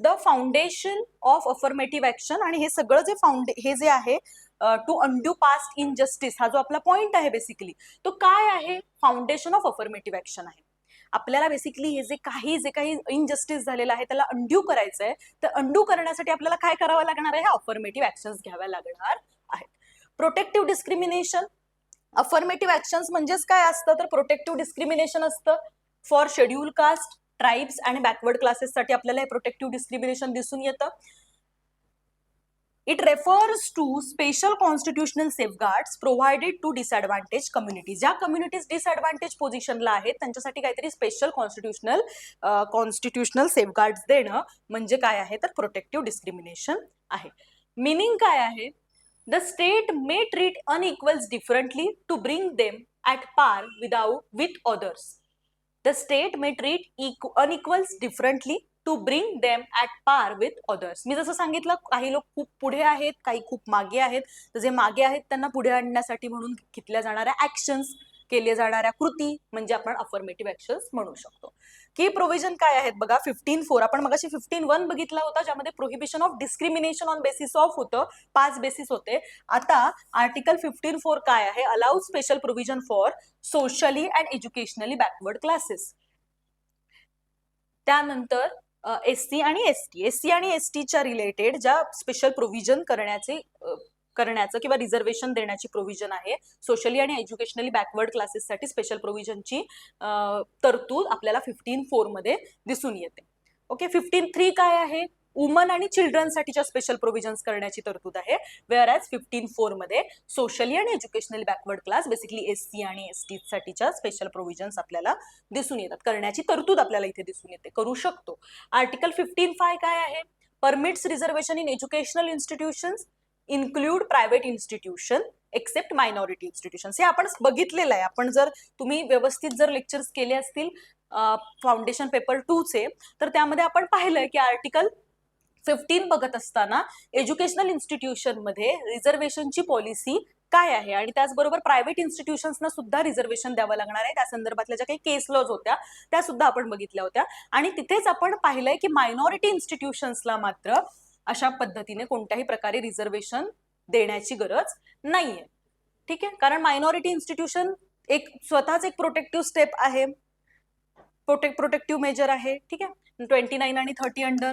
the foundation of affirmative action. आणि हे सगळं हे जे आहे टू अंड्यू पास्ट इनजस्टिस, हा जो आपला पॉइंट आहे बेसिकली, तो काय आहे? फाउंडेशन ऑफ अफर्मेटिव्ह ऍक्शन आहे. आपल्याला बेसिकली हे जे काही इनजस्टिस झालेलं आहे त्याला अंड्यू करायचं आहे, तर अंड्यू करण्यासाठी आपल्याला काय करावं लागणार आहे? अफर्मेटिव्ह ऍक्शन्स घ्याव्या लागणार आहेत. Protective discrimination. अफर्मेटिव्ह ऍक्शन्स म्हणजेच काय असतं? तर प्रोटेक्टिव्ह डिस्क्रिमिनेशन असतं फॉर शेड्यूल कास्ट, ट्राईब्स आणि बॅकवर्ड क्लासेससाठी आपल्याला हे प्रोटेक्टिव्ह डिस्क्रिमिनेशन दिसून येतं. It refers to special constitutional safeguards provided to disadvantage communities. ज्या कम्युनिटीज डिसएडव्हान्टेज पोझिशनला आहेत त्यांच्यासाठी काहीतरी स्पेशल कॉन्स्टिट्युशनल सेफगार्ड्स देणं म्हणजे काय आहे? तर प्रोटेक्टिव्ह डिस्क्रिमिनेशन आहे. मिनिंग काय आहे? The state may treat unequals differently to bring them at par with others. The state may treat unequals differently to bring them at par with others. मी जसं सांगितलं, काही लोक खूप पुढे आहेत, काही खूप मागे आहेत, तर जे मागे आहेत त्यांना पुढे आणण्यासाठी म्हणून घेतल्या जाणाऱ्या ऍक्शन्स, केल्या जाणाऱ्या कृती म्हणजे आपण अफर्मेटिव्ह ऍक्शन्स म्हणू शकतो. की प्रोव्हिजन काय आहेत बघा? 15(4). आपण मगाशी 15(1) बघितला होता, ज्यामध्ये prohibition of discrimination on basis of होतं, 5 बेसिस होते. आता आर्टिकल 15(4) काय आहे? Allow special provision for socially and educationally backward classes. त्यानंतर एससी आणि एसटीच्या रिलेटेड ज्या स्पेशल प्रोव्हिजन करण्याचं किंवा रिझर्वेशन देण्याची प्रोव्हिजन आहे, सोशली आणि एज्युकेशनली बॅकवर्ड क्लासेससाठी स्पेशल प्रोव्हिजनची तरतूद आपल्याला 15(4) मध्ये दिसून येते. ओके, 15(3) काय आहे? वुमन आणि चिल्ड्रनसाठीच्या स्पेशल प्रोव्हिजन्स करण्याची तरतूद आहे. वेअर ॲज 15(4) मध्ये सोशली आणि educationally backward class, basically SC आणि एसटी साठीच्या स्पेशल प्रोव्हिजन्स आपल्याला दिसून येतात, करण्याची तरतूद आपल्याला इथे दिसून येते, करू शकतो. आर्टिकल 15(5) काय आहे? Permits reservation in educational institutions include private institution except minority institutions. हे आपण बघितलेलं आहे. आपण जर तुम्ही व्यवस्थित जर लेक्चर्स केले असतील फाउंडेशन पेपर 2चे, तर त्यामध्ये आपण पाहिलंय की आर्टिकल 15 बघत असताना एज्युकेशनल इन्स्टिट्यूशन मध्ये रिझर्वेशनची पॉलिसी काय आहे, आणि त्याचबरोबर प्रायव्हेट इन्स्टिट्यूशन्सना सुद्धा रिझर्वेशन द्यावं लागणार आहे, त्या संदर्भातल्या ज्या काही केस लॉज होत्या त्या सुद्धा आपण बघितल्या होत्या. आणि तिथेच आपण पाहिलंय की मायनॉरिटी इन्स्टिट्यूशन्सला मात्र अशा पद्धतीने कोणत्याही प्रकारे रिझर्वेशन देण्याची गरज नाहीये. ठीक आहे, कारण मायनॉरिटी इन्स्टिट्यूशन स्वतःच एक प्रोटेक्टिव्ह स्टेप आहे. प्रोटेक्टिव्ह मेजर आहे, ठीक आहे, 29 आणि 30 अंडर.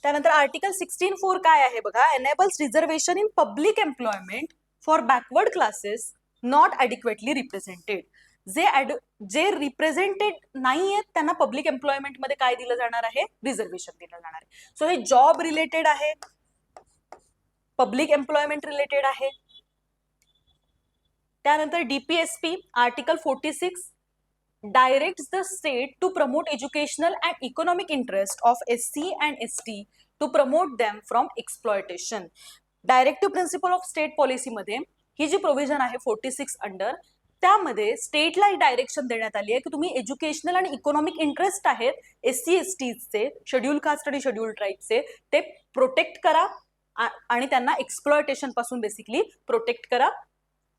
त्यानंतर आर्टिकल 16(4) काय आहे बघा, enables reservation in public employment for backward classes not adequately represented. जे रिप्रेझेंटेड नाही आहेत त्यांना पब्लिक एम्प्लॉयमेंट मध्ये काय दिलं जाणार आहे, रिझर्वेशन दिलं जाणार आहे. सो हे जॉब रिलेटेड आहे, पब्लिक एम्प्लॉयमेंट रिलेटेड आहे. त्यानंतर DPSP article 46 directs the state to promote educational and economic interest of SC and ST to promote them from exploitation. Directive principle of state policy मध्ये ही जी provision आहे 46 under, त्यामध्ये स्टेटला direction देण्यात आली आहे की तुम्ही एज्युकेशनल आणि इकॉनॉमिक इंटरेस्ट आहेत SC STचे, शेड्यूल कास्ट आणि शेड्यूल ट्राईबचे, ते प्रोटेक्ट करा आणि त्यांना एक्सप्लॉयटेशन पासून बेसिकली प्रोटेक्ट करा,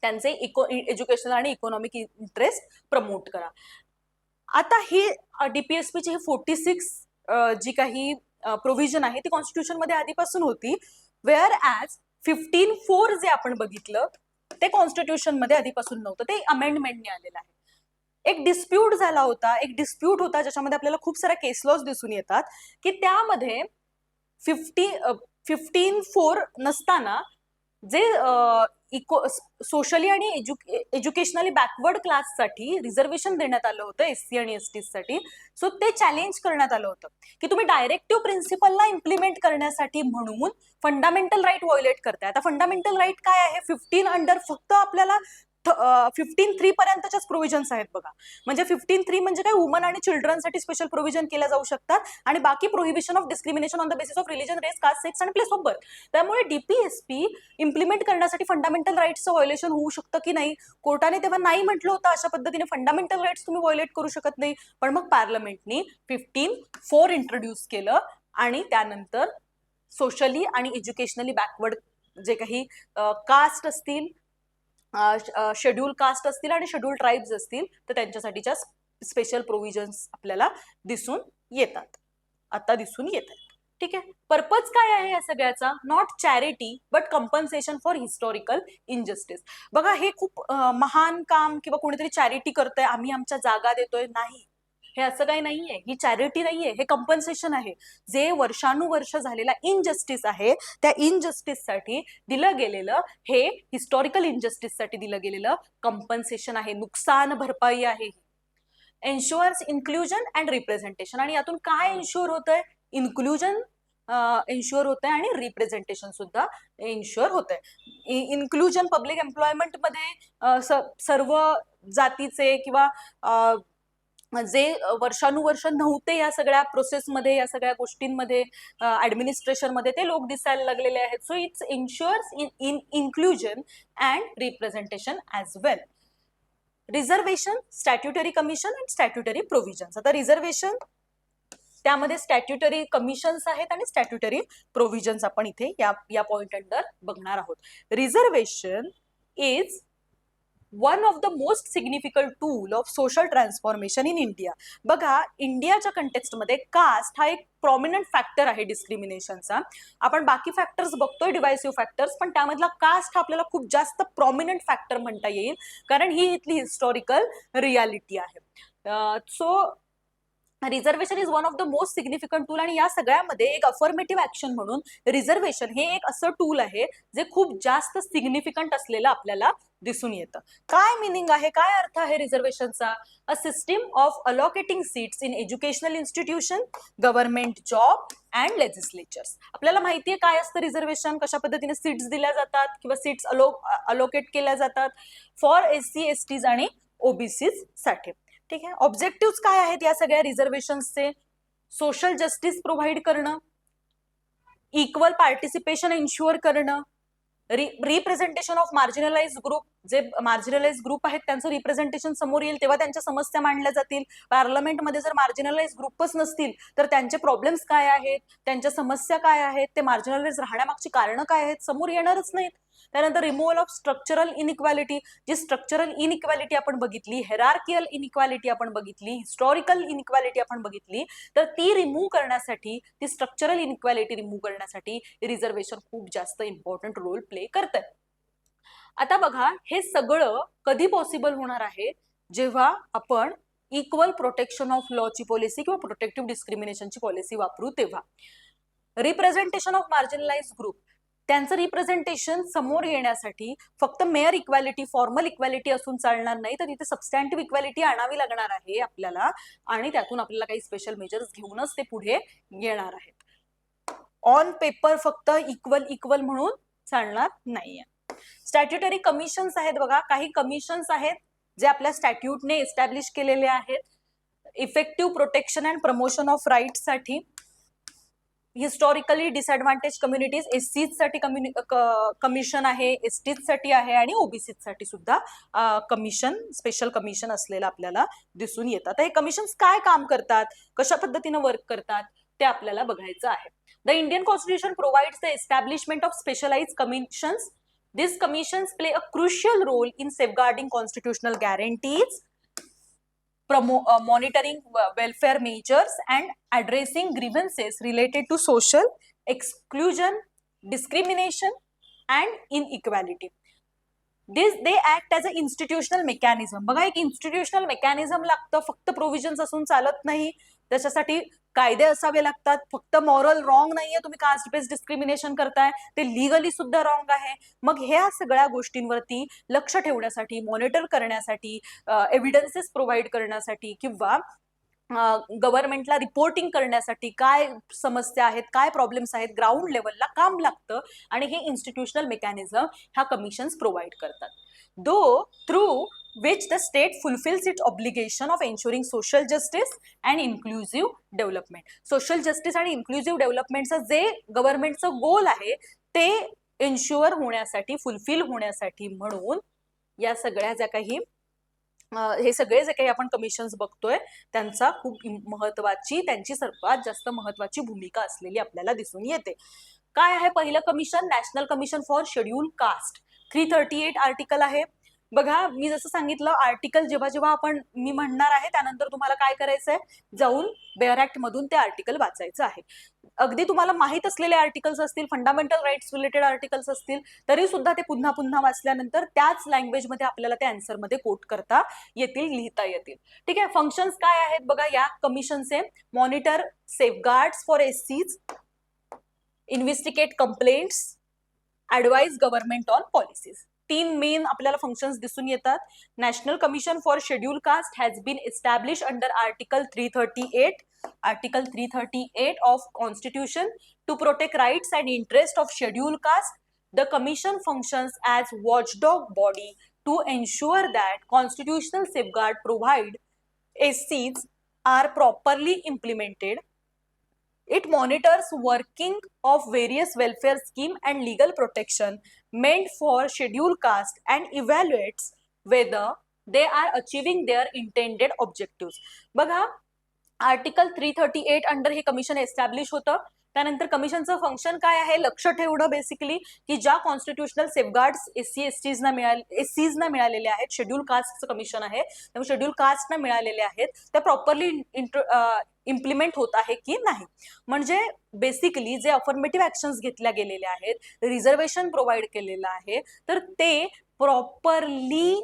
त्यांचे एज्युकेशनल आणि इकॉनॉमिक इंटरेस्ट प्रमोट करा. आता ही डीपीएसपीची ही 46 जी काही प्रोव्हिजन आहे ती कॉन्स्टिट्यूशन मध्ये आधीपासून होती, वेअर ॲज 15(4) जे आपण बघितलं ते कॉन्स्टिट्यूशन मध्ये आधीपासून नव्हतं, ते अमेंडमेंटने आलेलं आहे. एक डिस्प्यूट झाला होता, ज्याच्यामध्ये आपल्याला खूप साऱ्या केस लॉज दिसून येतात की त्यामध्ये 15(4) नसताना जे सोशली आणि एज्युकेशनली बॅकवर्ड क्लाससाठी रिझर्वेशन देण्यात आलं होतं SC आणि ST साठी, सो ते चॅलेंज करण्यात आलं होतं की तुम्ही डायरेक्टिव्ह प्रिन्सिपलला इम्प्लिमेंट करण्यासाठी म्हणून फंडामेंटल राईट व्हायोलेट करताय. आता फंडामेंटल राईट काय आहे, 15 अंडर फक्त आपल्याला 15(3) पर्यंतच्याच प्रोव्हिजन्स आहेत बघा. म्हणजे 15(3) म्हणजे काय, वुमन आणि चिल्ड्रनसाठी स्पेशल प्रोव्हिजन केल्या जाऊ शकतात आणि बाकी prohibition of discrimination on the basis of religion, race, caste, sex आणि प्लेस ऑफ बर्थ. त्यामुळे डीपीएसपी इम्प्लिमेंट करण्यासाठी फंडामेंटल राईट्सचं व्हायोलेशन होऊ शकतं की नाही, कोर्टाने तेव्हा नाही म्हटलं होतं अशा पद्धतीने फंडामेंटल राईट्स तुम्ही व्हायोलेट करू शकत नाही. पण मग पार्लमेंटनी 15(4) इंट्रोड्यूस केलं आणि त्यानंतर सोशली आणि एज्युकेशनली बॅकवर्ड जे काही कास्ट असतील, शेड्यूल कास्ट असतील आणि शेड्यूल ट्राईब्स असतील तर त्यांच्यासाठीच्या स्पेशल प्रोव्हिजन्स आपल्याला दिसून येतात, आता दिसून येत आहेत. ठीक आहे, पर्पज काय आहे या सगळ्याचा, not charity but compensation for historical injustice. बघा हे खूप महान काम किंवा कोणीतरी चॅरिटी करतोय, आम्ही आमच्या जागा देतोय, नाही, हे असं काही नाहीये, ही चॅरिटी नाहीये, हे कंपन्सेशन आहे. जे वर्षानुवर्ष झालेला इनजस्टिस आहे त्या इनजस्टिससाठी दिलं गेलेलं, हे हिस्टॉरिकल इनजस्टिससाठी दिलं गेलेलं कंपन्सेशन आहे, नुकसान भरपाई आहे. एन्शुअर्स इन्क्लुजन अँड रिप्रेझेंटेशन, आणि यातून काय इन्शुअर होतंय, इन्क्लुजन इन्शुअर होतंय आणि रिप्रेझेंटेशन सुद्धा इन्शुअर होतंय. इन्क्लुजन पब्लिक एम्प्लॉयमेंट मध्ये सर्व जातीचे किंवा जे वर्षानुवर्ष नव्हते या सगळ्या प्रोसेसमध्ये, या सगळ्या गोष्टींमध्ये, ऍडमिनिस्ट्रेशन मध्ये, ते लोक दिसायला लागलेले आहेत. So it's इन्शुअर्स in inclusion and representation as well. Reservation, statutory commission and statutory provisions. आता रिझर्वेशन त्यामध्ये स्टॅट्युटरी कमिशन्स आहेत आणि स्टॅट्युटरी प्रोव्हिजन्स आपण इथे या पॉइंट अंडर बघणार आहोत. Reservation is one of the most significant tool of social transformation in India. बघा, इंडियाच्या कंटेक्स्टमध्ये कास्ट हा एक प्रॉमिनंट फॅक्टर आहे डिस्क्रिमिनेशनचा. आपण बाकी फॅक्टर्स बघतोय, डिवायसिव्ह फॅक्टर्स, पण त्यामधला कास्ट हा आपल्याला खूप जास्त प्रॉमिनंट फॅक्टर म्हणता येईल, कारण ही इथली हिस्टॉरिकल रियालिटी आहे. So reservation is one of the most significant tool, आणि या सगळ्यामध्ये एक अफर्मेटिव्ह ऍक्शन म्हणून रिझर्वेशन हे एक असं टूल आहे जे खूप जास्त सिग्निफिकंट असलेलं आपल्याला दिसून येतं. काय मिनिंग आहे, काय अर्थ आहे रिझर्वेशनचा? A system of allocating seats in educational institution, government job and legislatures. आपल्याला माहितीये काय असतं रिझर्वेशन, कशा पद्धतीने सीट्स दिल्या जातात किंवा सीट्स अलोकेट केल्या जातात फॉर SC STs आणि OBCs साठी. ठीक आहे, ऑब्जेक्टिव्ह काय आहेत या सगळ्या रिझर्वेशन्सचे? सोशल जस्टिस प्रोव्हाइड करणं, इक्वल पार्टिसिपेशन इन्शुअर करणं, रिप्रेझेंटेशन ऑफ मार्जिनलाइज ग्रुप, जे मार्जिनलाइज ग्रुप आहेत त्यांचं रिप्रेझेंटेशन समोर येईल तेव्हा त्यांच्या समस्या मांडल्या जातील. पार्लमेंटमध्ये जर मार्जिनलाइज ग्रुपच नसतील तर त्यांचे प्रॉब्लेम्स काय आहेत, त्यांच्या समस्या काय आहेत, ते मार्जिनलाइज राहण्यामागची कारणं काय आहेत, समोर येणारच नाहीत. त्यानंतर रिमूव्हल ऑफ स्ट्रक्चरल इनइक्वॅलिटी, जी स्ट्रक्चरल इनइक्वॅलिटी आपण बघितली, हेरार्कियल इनइक्वॅलिटी आपण बघितली, हिस्टॉरिकल इनइक्वॅलिटी आपण बघितली, तर ती रिमूव्ह करण्यासाठी, ती स्ट्रक्चरल इनइक्वॅलिटी रिमूव्ह करण्यासाठी रिझर्वेशन खूप जास्त इम्पॉर्टंट रोल प्ले करते. आता बघा, हे सगळं कधी पॉसिबल होणार आहे, जेव्हा आपण इक्वल प्रोटेक्शन ऑफ लॉची पॉलिसी किंवा प्रोटेक्टिव्ह डिस्क्रिमिनेशनची पॉलिसी वापरू तेव्हा. रिप्रेझेंटेशन ऑफ मार्जिनलाइज ग्रुप, त्यांचं रिप्रेझेंटेशन समोर येण्यासाठी फक्त मेअर इक्वॅलिटी, फॉर्मल इक्वॅलिटी असून चालणार नाही, तर तिथे सबस्टॅन्टिव्ह इक्वॅलिटी आणावी लागणार आहे आपल्याला, आणि त्यातून आपल्याला काही स्पेशल मेजर्स घेऊनच ते पुढे येणार आहेत. ऑन पेपर फक्त इक्वल इक्वल म्हणून चालणार नाहीये. स्टॅट्युटरी कमिशन्स आहेत बघा, काही कमिशन्स आहेत जे आपल्या स्टॅट्यूटने एस्टॅब्लिश केलेले आहेत. Effective protection and promotion of rights साठी, हिस्टॉरिकली डिसएडव्हान्टेज कम्युनिटीज एससीज साठी कमिशन आहे, एसटीज साठी आहे, आणि ओबीसी साठी सुद्धा कमिशन, स्पेशल कमिशन असलेलं आपल्याला दिसून येतात. हे कमिशन्स काय काम करतात, कशा पद्धतीने वर्क करतात ते आपल्याला बघायचं आहे. The Indian constitution provides the establishment of specialized commissions. These commissions play a crucial role in safeguarding constitutional guarantees, monitoring welfare measures, and addressing grievances related to social exclusion, discrimination, and inequality. They act as an institutional mechanism. बघा, एक institutional mechanism लागतं, फक्त provisions असून चालत नाही, त्याच्यासाठी कायदे असावे लागतात. फक्त मॉरल रॉंग नाहीये, तुम्ही कास्ट बेस्ड डिस्क्रिमिनेशन करताय, ते लिगली सुद्धा रॉंग आहे. मग ह्या सगळ्या गोष्टींवरती लक्ष ठेवण्यासाठी, मॉनिटर करण्यासाठी, एव्हिडन्सेस प्रोव्हाइड करण्यासाठी, किंवा गव्हर्नमेंटला रिपोर्टिंग करण्यासाठी काय समस्या आहेत, काय प्रॉब्लेम्स आहेत, ग्राउंड लेवलला काम लागतं, आणि हे इन्स्टिट्यूशनल मेकॅनिझम ह्या कमिशन्स प्रोव्हाइड करतात. दो through which the state fulfills its obligation of ensuring social justice and inclusive development. Social justice आणि inclusive developmentचं जे गव्हर्नमेंटचं गोल आहे ते एन्श्युअर होण्यासाठी, फुलफिल होण्यासाठी म्हणून या सगळ्या ज्या काही हे सगळे जे काही आपण कमिशन्स बघतोय त्यांचा खूप महत्वाची, त्यांची सर्वात जास्त महत्वाची भूमिका असलेली आपल्याला दिसून येते. काय आहे पहिलं commission? National commission for schedule caste. 338 article आहे. बघा, मी जसं सांगितलं, आर्टिकल जेव्हा जेव्हा मी म्हणणार आहे त्यानंतर तुम्हाला काय करायचंय, जाऊन बेअर ऍक्ट मधून ते आर्टिकल वाचायचं आहे. अगदी तुम्हाला माहित असलेले आर्टिकल्स असतील, फंडामेंटल राईट्स रिलेटेड आर्टिकल्स असतील, तरी सुद्धा ते पुन्हा पुन्हा वाचल्यानंतर त्याच लँग्वेजमध्ये आपल्याला ते आन्सर मध्ये कोट करता येतील, लिहिता येतील. ठीक आहे. फंक्शन्स काय आहेत बघा या कमिशनचे? मॉनिटर सेफगार्ड्स फॉर एससीज, investigate complaints, advise government on policies. 3 main आपल्याला फंक्शन्स दिसून येतात. National commission for schedule caste has been establish under article 338 of constitution to protect rights and interest of schedule caste. The commission functions as watchdog body to ensure that constitutional safeguard provide एससीज are properly implemented. It monitors working of various welfare scheme and legal protection meant for scheduled caste and evaluates whether they are achieving their intended objectives. बघा, article 338 under हे commission establish होतं. त्यानंतर कमिशनचं function काय आहे? लक्ष ठेवणं basically, की ज्या कॉन्स्टिट्यूशनल सेफगार्ड्स एससीजना मिळालेले आहेत, शेड्यूल कास्टचं कमिशन आहे, त्यामुळे शेड्यूल कास्टना मिळालेले आहेत, त्या प्रॉपरली इम्प्लिमेंट होत आहे की नाही. म्हणजे बेसिकली जे अफर्मेटिव्ह ऍक्शन्स घेतल्या गेलेल्या आहेत, रिझर्वेशन प्रोव्हाइड केलेलं आहे, तर ते प्रॉपरली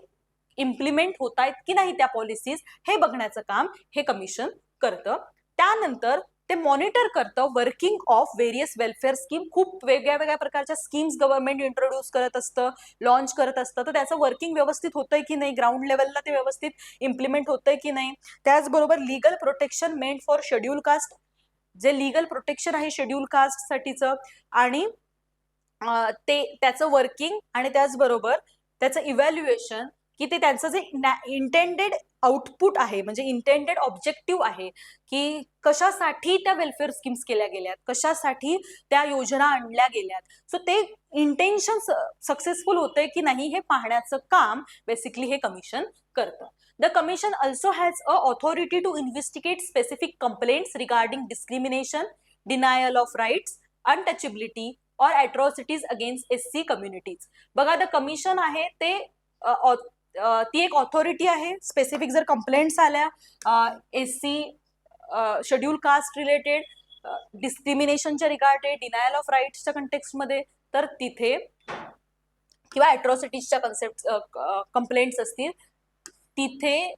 इम्प्लिमेंट होत आहेत की नाही त्या पॉलिसीज, हे बघण्याचं काम हे कमिशन करतं. त्यानंतर ते मॉनिटर करतं working of various welfare scheme. खूप वेगळ्या वेगळ्या प्रकारच्या स्कीम्स गव्हर्नमेंट इंट्रोड्यूस करत असतं, लॉन्च करत असतं, तर त्याचं वर्किंग व्यवस्थित होतंय की नाही, ग्राउंड लेवलला ते व्यवस्थित इम्प्लिमेंट होतंय की नाही. त्याचबरोबर legal protection meant for schedule caste, जे लिगल प्रोटेक्शन आहे शेड्यूल कास्ट साठीचं, आणि ते त्याचं वर्किंग, आणि त्याचबरोबर त्याचं इव्हॅल्युएशन, की ते त्यांचं जे इंटेंडेड आउटपुट आहे, म्हणजे इंटेंडेड ऑब्जेक्टिव्ह आहे, की कशासाठी त्या वेलफेअर स्कीम्स केल्या गेल्यात, कशासाठी त्या योजना आणल्या गेल्यात, सो ते इंटेन्शन सक्सेसफुल होतंय की नाही हे पाहण्याचं काम बेसिकली हे कमिशन करतं. The commission also has a authority to investigate specific complaints regarding discrimination, denial of rights, untouchability और अट्रॉसिटीज अगेन्स्ट एससी कम्युनिटीज. बघा, द कमिशन आहे ते ती एक ऑथॉरिटी आहे. स्पेसिफिक जर कंप्लेंट्स आल्या एससी शेड्यूल कास्ट रिलेटेड, डिस्क्रिमिनेशनच्या रिगार्डेड, डिनायल ऑफ राईट्सच्या कंटेक्स्टमध्ये, तर तिथे, किंवा अट्रॉसिटीजच्या कंप्लेंट्स असतील, तिथे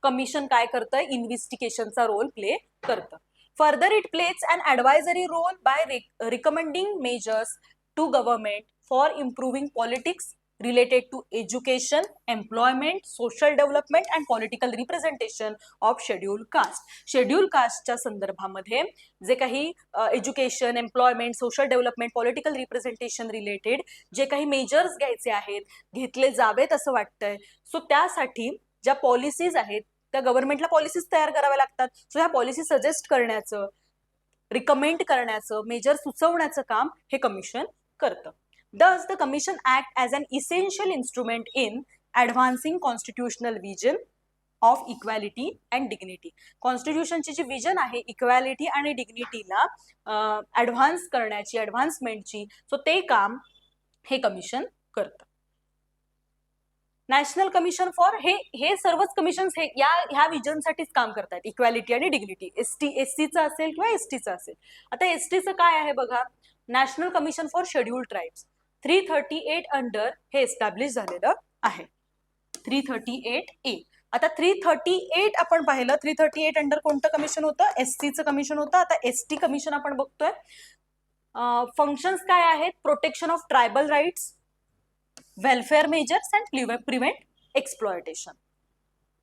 कमिशन काय करतं, इन्व्हेस्टिगेशनचा रोल प्ले करतं. Further it plays an advisory role by recommending measures to government for improving politics related to education, employment, social development and political representation of scheduled caste. Schedule कास्टच्या संदर्भामध्ये जे काही education, employment, social development, political representation related जे काही measures घ्यायचे आहेत, घेतले जावेत असं वाटतंय. सो त्यासाठी ज्या पॉलिसीज आहेत त्या गव्हर्नमेंटला पॉलिसीज तयार कराव्या लागतात. सो ह्या पॉलिसी सजेस्ट करण्याचं, रिकमेंड करण्याचं, मेजर सुचवण्याचं काम हे कमिशन करतं. Thus, the Commission act as an essential instrument in advancing constitutional vision of equality and dignity. कॉन्स्टिट्यूशनची जी विजन आहे इक्वॅलिटी आणि डिग्निटीला ॲडव्हान्स करण्याची, ॲडव्हान्समेंटची, सो ते काम हे कमिशन करतं. नॅशनल कमिशन फॉर हे सर्वच कमिशन हे ह्या विजनसाठीच काम करतात, इक्वॅलिटी आणि डिग्निटी. एससीचं असेल किंवा एसटीचं असेल. आता एसटीचं काय आहे बघा, national commission for scheduled tribes 338 under हे एस्टॅब्लिश झालेलं आहे. 338A. आता 338 आपण पाहिलं, 338 अंडर कोणतं कमिशन होतं, एससीचं कमिशन होतं. आता एसटी कमिशन आपण बघतोय. फंक्शन्स काय आहेत, protection of tribal rights, welfare measures and prevent exploitation.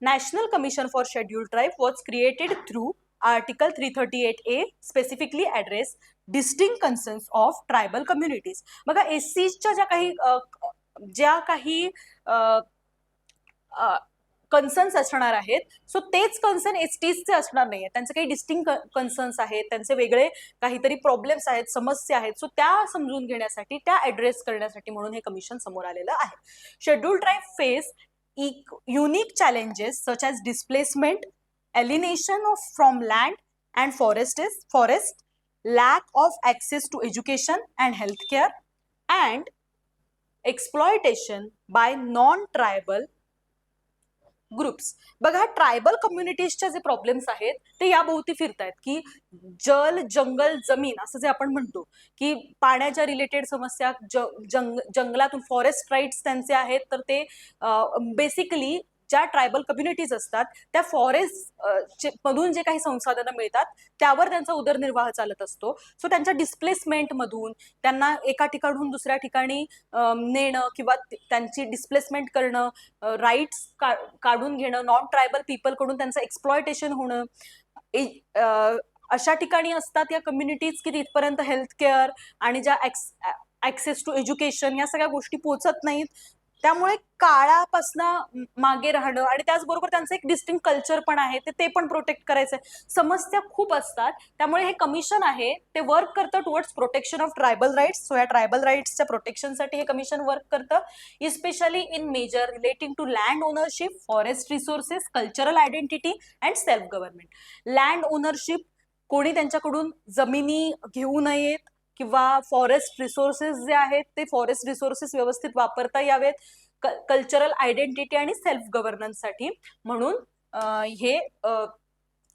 National commission for scheduled tribe was created through Article 338A specifically address distinct concerns of tribal communities. बघा एससीच्या ज्या काही कन्सर्न्स असणार आहेत, सो तेच कन्सर्न एसटीचे असणार नाही. त्यांचे काही डिस्टिंक्ट कन्सर्न्स आहेत, त्यांचे वेगळे काहीतरी प्रॉब्लेम्स आहेत, समस्या आहेत. सो त्या समजून घेण्यासाठी, त्या ऍड्रेस करण्यासाठी म्हणून हे कमिशन समोर आलेलं आहे. Scheduled tribe face unique challenges such as displacement, alienation from land and forest, lack of access to education and healthcare, and exploitation by non-tribal groups. बघा ट्रायबल कम्युनिटीजच्या जे प्रॉब्लेम्स आहेत ते याभोवती फिरतायत, की जल, जंगल, जमीन असं जे आपण म्हणतो, की पाण्याच्या रिलेटेड समस्या, जंगलातून फॉरेस्ट राईट्स त्यांचे आहेत, तर ते बेसिकली ज्या ट्रायबल कम्युनिटीज असतात त्या फॉरेस्ट मधून जे काही संसाधनं मिळतात त्यावर त्यांचा उदरनिर्वाह चालत असतो. सो त्यांच्या डिस्प्लेसमेंटमधून त्यांना एका ठिकाणहून दुसऱ्या ठिकाणी नेणं किंवा त्यांची डिस्प्लेसमेंट करणं, राईट्स काढून घेणं, नॉन ट्रायबल पीपलकडून त्यांचं एक्सप्लॉयटेशन होणं, अशा ठिकाणी असतात या कम्युनिटीज की तिथपर्यंत हेल्थकेअर आणि ज्या ॲक्सेस टू एज्युकेशन या सगळ्या गोष्टी पोहोचत नाहीत. त्यामुळे काळापासनं मागे राहणं आणि त्याचबरोबर त्यांचं एक डिस्टिंक्ट कल्चर पण आहे, ते पण प्रोटेक्ट करायचं आहे. समस्या खूप असतात. त्यामुळे हे कमिशन आहे ते वर्क करतं towards protection of tribal rights. So या ट्रायबल राईट्सच्या प्रोटेक्शनसाठी हे कमिशन वर्क करतं, especially in measure relating to land ownership, forest resources, cultural identity and self government. Land ownership, कोणी त्यांच्याकडून जमिनी घेऊ नयेत किंवा फॉरेस्ट रिसोर्सेस जे आहेत ते फॉरेस्ट रिसोर्सेस व्यवस्थित वापरता यावेत, कल्चरल आयडेंटिटी आणि सेल्फ गव्हर्नन्ससाठी म्हणून हे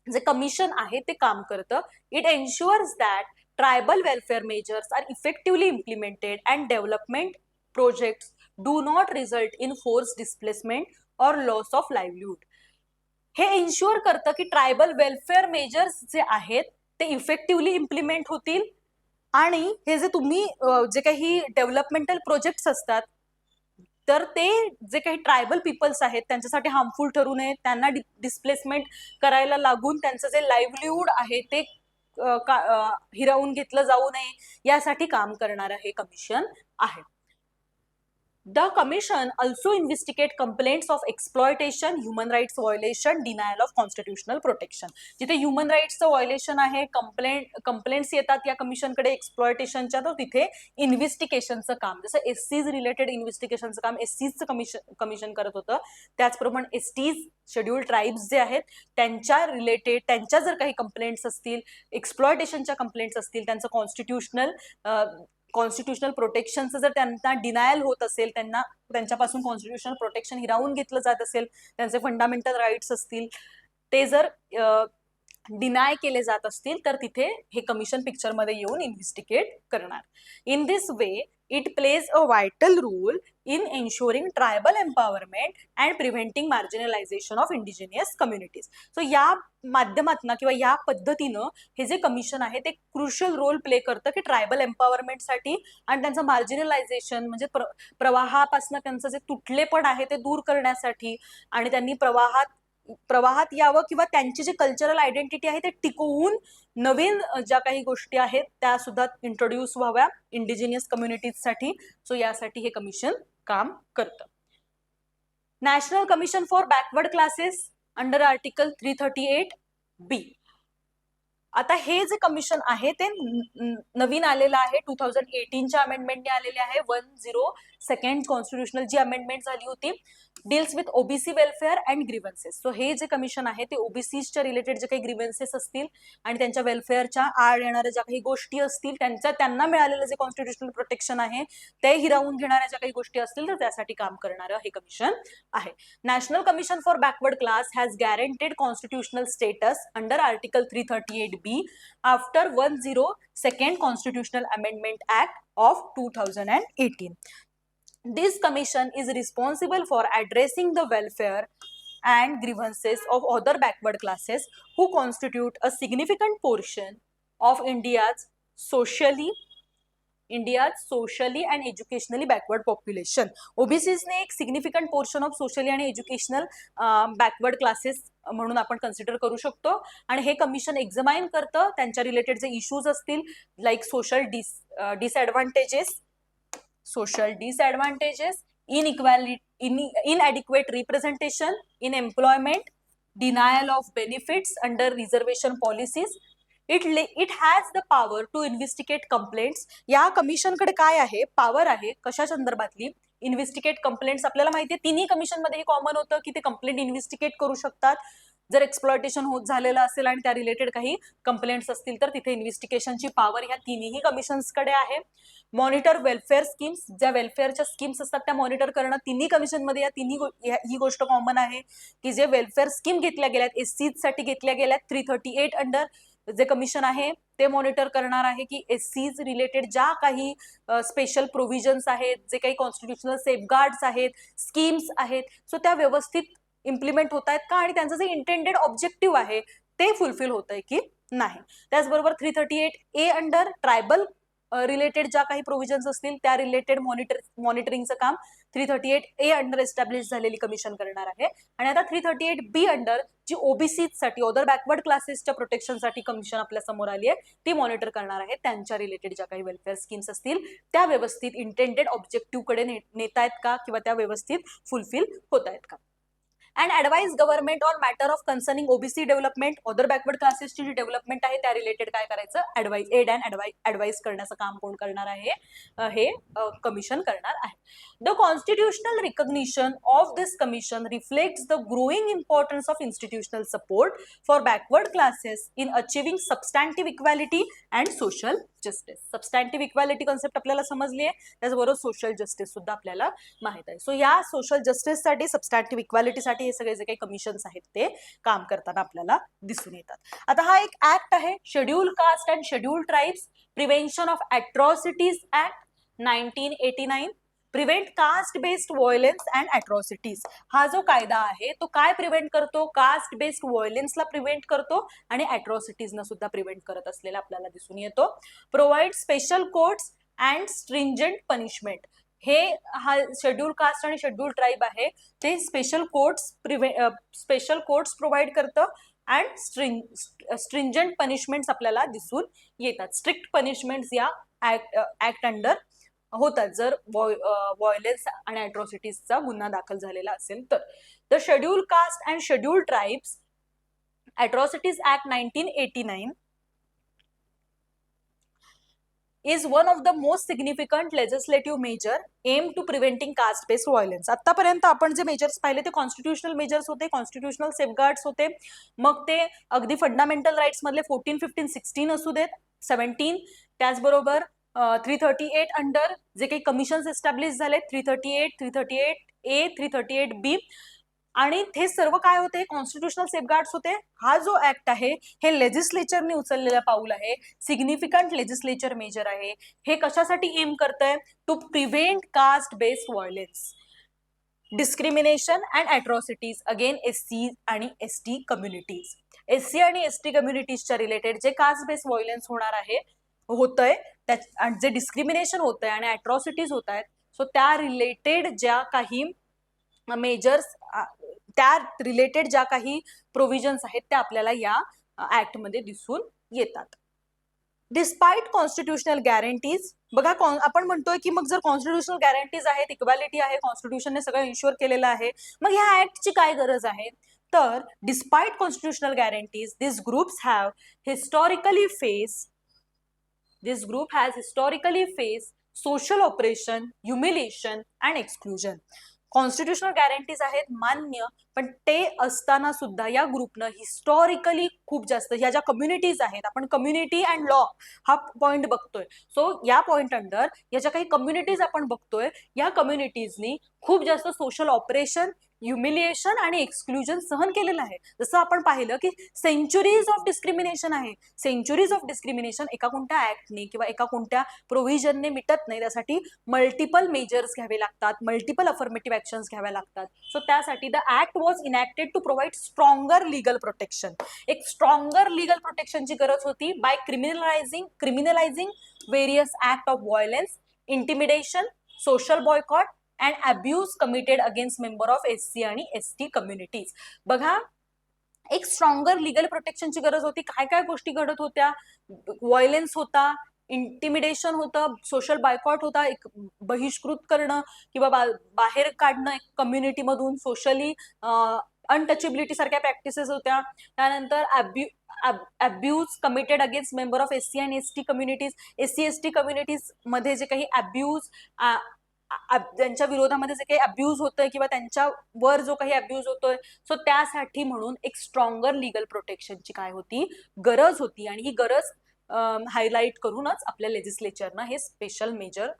जे कमिशन आहे ते काम करतं. It ensures that tribal welfare measures are effectively implemented and development projects do not result in force displacement or loss of livelihood. हे एन्श्युअर करतं की ट्रायबल वेलफेअर मेजर्स जे आहेत ते इफेक्टिव्हली इम्प्लिमेंट होतील आणि हे जे तुम्ही जे काही डेव्हलपमेंटल प्रोजेक्ट्स असतात तर ते जे काही ट्रायबल पीपल्स आहेत त्यांच्यासाठी हार्मफुल ठरू नये, त्यांना डिस्प्लेसमेंट करायला लागून त्यांचं जे लाईव्हलीहूड आहे ते हिरावून घेतलं जाऊ नये यासाठी काम करणारं हे कमिशन आहे. The Commission also investigate complaints of exploitation, human rights violation, denial of constitutional protection. जिथे ह्युमन राईट्सचं व्हायोलेशन आहे, कंप्लेंट्स येतात या कमिशनकडे एक्सप्लॉयटेशनच्या, तर तिथे इन्व्हेस्टिगेशनचं काम, जसं एससीज रिलेटेड इन्व्हेस्टिगेशनचं काम एससीजचं कमिशन करत होतं, त्याचप्रमाणे एसटीज शेड्यूल्ड ट्राईब्स जे आहेत त्यांच्या रिलेटेड, त्यांच्या जर काही कंप्लेंट्स असतील, एक्सप्लॉयटेशनच्या कंप्लेंट्स असतील, त्यांचं कॉन्स्टिट्युशनल प्रोटेक्शनचं जर त्यांना डिनायल होत असेल, त्यांच्यापासून कॉन्स्टिट्युशनल प्रोटेक्शन हिरावून घेतलं जात असेल, त्यांचे फंडामेंटल राईट्स असतील, ते जर डिनाय केले जात असतील तर तिथे हे कमिशन पिक्चरमध्ये येऊन इन्व्हेस्टिगेट करणार. In this way it plays a vital role in ensuring tribal empowerment and preventing marginalisation of indigenous communities. So या माध्यमातून किंवा या पद्धतीनं हे जे कमिशन आहे ते क्रुशियल रोल प्ले करतं की ट्रायबल एम्पॉवरमेंटसाठी आणि त्यांचं मार्जिनलायझेशन म्हणजे प्रवाहापासून त्यांचं जे तुटलेपण आहे ते दूर करण्यासाठी आणि त्यांनी प्रवाहात यावं किंवा त्यांची जी कल्चरल आयडेंटिटी आहे ते टिकवून नवीन ज्या काही गोष्टी आहेत त्या सुद्धा इंट्रोड्यूस व्हाव्या इंडिजिनियस कम्युनिटीजसाठी. सो यासाठी हे कमिशन काम करतं. National commission for backward classes under article 338B. आता हे जे कमिशन आहे ते नवीन आलेलं आहे 2018च्या अमेंडमेंटने आलेले आहे. 102nd कॉन्स्टिट्युशनल जी अमेंडमेंट झाली होती deals with OBC welfare and grievances. So हे जे कमिशन आहे ते ओबीसीच्या रिलेटेड जे काही ग्रीव्हन्सेस असतील आणि त्यांच्या वेलफेअरच्या आड येणाऱ्या ज्या काही गोष्टी असतील त्यांना मिळालेलं जे कॉन्स्टिट्युशनल प्रोटेक्शन आहे ते हिरावून घेणाऱ्या ज्या काही गोष्टी असतील तर त्यासाठी काम करणारं हे कमिशन आहे. National commission for backward class has guaranteed constitutional status under article 338B after 102nd Constitutional Amendment Act of 2018. This commission is responsible for addressing the welfare and grievances of other backward classes who constitute a significant portion of India's socially and educationally backward population. OBCs ने एक significant portion of socially and educational backward classes म्हणून आपण consider करू शकतो आणि हे commission एक्झामाइन करतं त्यांच्या रिलेटेड जे इश्यूज असतील like social disadvantages, inadequate representation in employment, denial of benefits under reservation policies. It has the power to investigate complaints. या कमिशनकडे काय आहे, पॉवर आहे, कशा संदर्भातली इन्व्हेस्टिगेट कंप्लेंट्स. आपल्याला माहिती आहे तिन्ही कमिशन मध्ये हे कॉमन होतं की ते कंप्लेंट इन्व्हेस्टिगेट करू शकतात. जर एक्सप्लॉयटेशन होत झालेलं असेल आणि त्या रिलेटेड काही कंप्लेंट्स असतील तर तिथे इन्व्हेस्टिगेशनची पॉवर ह्या तिन्ही कमिशन्सकडे आहे. मॉनिटर वेलफेअर स्कीम्स, ज्या वेलफेअरच्या स्कीम्स असतात त्या मॉनिटर करणं तिन्ही कमिशनमध्ये ही गोष्ट कॉमन आहे की जे वेलफेअर स्कीम घेतल्या गेल्यात एससी साठी घेतल्या गेल्यात 338 अंडर जे कमिशन आहे ते मॉनिटर करणार आहे की एससीज रिलेटेड ज्या काही स्पेशल प्रोव्हिजन्स आहेत, जे काही कॉन्स्टिट्युशनल सेफगार्ड्स आहेत, स्कीम्स आहेत, सो त्या व्यवस्थित इम्प्लिमेंट होत आहेत का आणि त्यांचं जे इंटेंडेड ऑब्जेक्टिव्ह आहे ते फुलफिल होत आहे की नाही. त्याचबरोबर 338A अंडर ट्रायबल रिलेटेड ज्या काही प्रोव्हिजन्स असतील त्या रिलेटेड मॉनिटरिंगचं काम 338A अंडर एस्टॅब्लिश झालेली कमिशन करणार आहे. आणि आता 338B अंडर जी ओबीसी साठी अदर बॅकवर्ड क्लासेसच्या प्रोटेक्शनसाठी कमिशन आपल्या समोर आली आहे ती मॉनिटर करणार आहे त्यांच्या रिलेटेड ज्या काही वेलफेअर स्कीम्स असतील त्या व्यवस्थित इंटेंडेड ऑब्जेक्टिव्ह कडे नेतायत का किंवा त्या व्यवस्थित फुलफिल होत आहेत का. And advise government on matter of concerning OBC development, other backward क्लासेसची जी डेव्हलपमेंट आहे त्या रिलेटेड काय करायचं, एड अँड ऍडवाइज करण्याचं काम कोण करणार आहे, हे कमिशन करणार आहे. The constitutional recognition of this commission reflects the growing importance of institutional support for backward classes in achieving substantive equality and social justice. Substantive equality concept आपल्याला समजली आहे, त्याचबरोबर सोशल जस्टिस सुद्धा आपल्याला माहित आहे. सो या सोशल जस्टिससाठी, सबस्टॅन्टिव्ह इक्वॅलिटीसाठी हे सगळे जे काही कमिशन्स आहेत ते काम करताना आपल्याला दिसून येतात. आता हा एक ऍक्ट आहे schedule caste and schedule tribes prevention of atrocities act 1989. Prevent caste based violence and atrocities हा जो कायदा आहे तो काय प्रिव्हेंट करतो, कास्ट बेस्ड व्हायलन्सला प्रिव्हेंट करतो आणि अॅट्रॉसिटीजना सुद्धा प्रिव्हेंट करत असलेला आपल्याला दिसून येतो. Provide special courts and stringent punishment. हे हा शेड्यूल कास्ट आणि शेड्यूल ट्राईब आहे ते स्पेशल कोर्ट्स प्रोव्हाइड करतं अँड स्ट्रिंजंट पनिशमेंट्स आपल्याला दिसून येतात. स्ट्रिक्ट पनिशमेंट्स या ऍक्ट अंडर होतात जर व्हायलन्स आणि अॅट्रॉसिटीजचा गुन्हा दाखल झालेला असेल तर. The schedule caste and schedule tribes atrocities act 1989 is one of the most significant legislative measure aimed to preventing caste based violence. आतापर्यंत आपण जे मेजर्स पाहिले ते कॉन्स्टिट्युशनल मेजर्स होते, कॉन्स्टिट्युशनल सेफगार्ड्स होते, मग ते अगदी फंडामेंटल राईट्स मधले 14, 15, 16 असू देत, 17, त्याचबरोबर 338 अंडर जे काही कमिशन्स एस्टॅब्लिश झाले 338A, 338B आणि हे सर्व काय होते, कॉन्स्टिट्युशनल सेफगार्ड्स होते. हा जो ऍक्ट आहे हे लेजिस्लेचरने उचललेला पाऊल आहे, सिग्निफिकंट लेजिस्लेचर मेजर आहे. हे कशासाठी एम करतंय, to prevent caste based violence, discrimination and atrocities again SC आणि ST कम्युनिटीज. SC आणि ST कम्युनिटीजच्या रिलेटेड जे कास्ट बेस्ड व्हायलेन्स होणार आहे, होतंय, जे डिस्क्रिमिनेशन होत आहे आणि अॅट्रॉसिटीज होत आहेत, सो त्या रिलेटेड ज्या काही मेजर्स, त्या रिलेटेड ज्या काही प्रोव्हिजन्स आहेत त्या आपल्याला या ऍक्ट मध्ये दिसून येतात. डिस्पाइट कॉन्स्टिट्युशनल गॅरंटीज, बघा आपण म्हणतोय की मग जर कॉन्स्टिट्युशनल गॅरंटीज आहेत, इक्वॅलिटी आहे, कॉन्स्टिट्युशनने सगळं इन्शुअर केलेलं आहे, मग ह्या ऍक्टची काय गरज आहे, तर despite constitutional guarantees this groups have historically face this group has historically faced social oppression, humiliation and exclusion. Constitutional guarantees आहेत मान्य, पण ते असताना सुद्धा या ग्रुपनं हिस्टॉरिकली खूप जास्त, ह्या ज्या कम्युनिटीज आहेत, आपण कम्युनिटी अँड लॉ हा पॉइंट बघतोय, सो या पॉइंट अंडर या ज्या काही कम्युनिटीज आपण बघतोय, या कम्युनिटीजनी खूप जास्त सोशल ऑपरेशन, ह्युमिलिएशन आणि एक्सक्लुजन सहन केलेलं आहे. जसं आपण पाहिलं की सेंचुरीज ऑफ डिस्क्रिमिनेशन आहे, सेंचुरीज ऑफ डिस्क्रिमिनेशन एका कोणत्या ऍक्टने किंवा एका कोणत्या प्रोव्हिजनने मिटत नाही, त्यासाठी मल्टिपल मेजर्स घ्यावे लागतात, मल्टिपल अफर्मेटिव्ह ऍक्शन्स घ्याव्या लागतात. सो त्यासाठी the act was enacted to provide stronger legal protection. एक स्ट्रॉंगर लीगल प्रोटेक्शनची गरज होती by criminalising various act of violence, intimidation, social boycott and abuse committed against member of SC आणि ST communities. बघा, एक स्ट्रॉंगर लीगल प्रोटेक्शनची गरज होती. काय काय गोष्टी घडत होत्या, व्हायलेन्स होता, इंटिमिडेशन होतं, सोशल बायकॉट होता, एक बहिष्कृत करणं किंवा बाहेर काढणं एक कम्युनिटीमधून, सोशली अनटचेबिलिटी सारख्या प्रॅक्टिसेस होत्या. त्यानंतर abuse committed against member of SC आणि ST communities. SC ST communities मध्ये जे काही अब्यूज, त्यांच्या विरोधामध्ये जे काही अब्यूज होतोय किंवा त्यांच्यावर जो काही अब्यूज होतोय, सो त्यासाठी म्हणून एक स्ट्रॉंगर लीगल प्रोटेक्शनची काय होती, गरज होती. आणि ही गरज हायलाइट करूनच आपल्या लेजिस्लेचरनं हे स्पेशल मेजर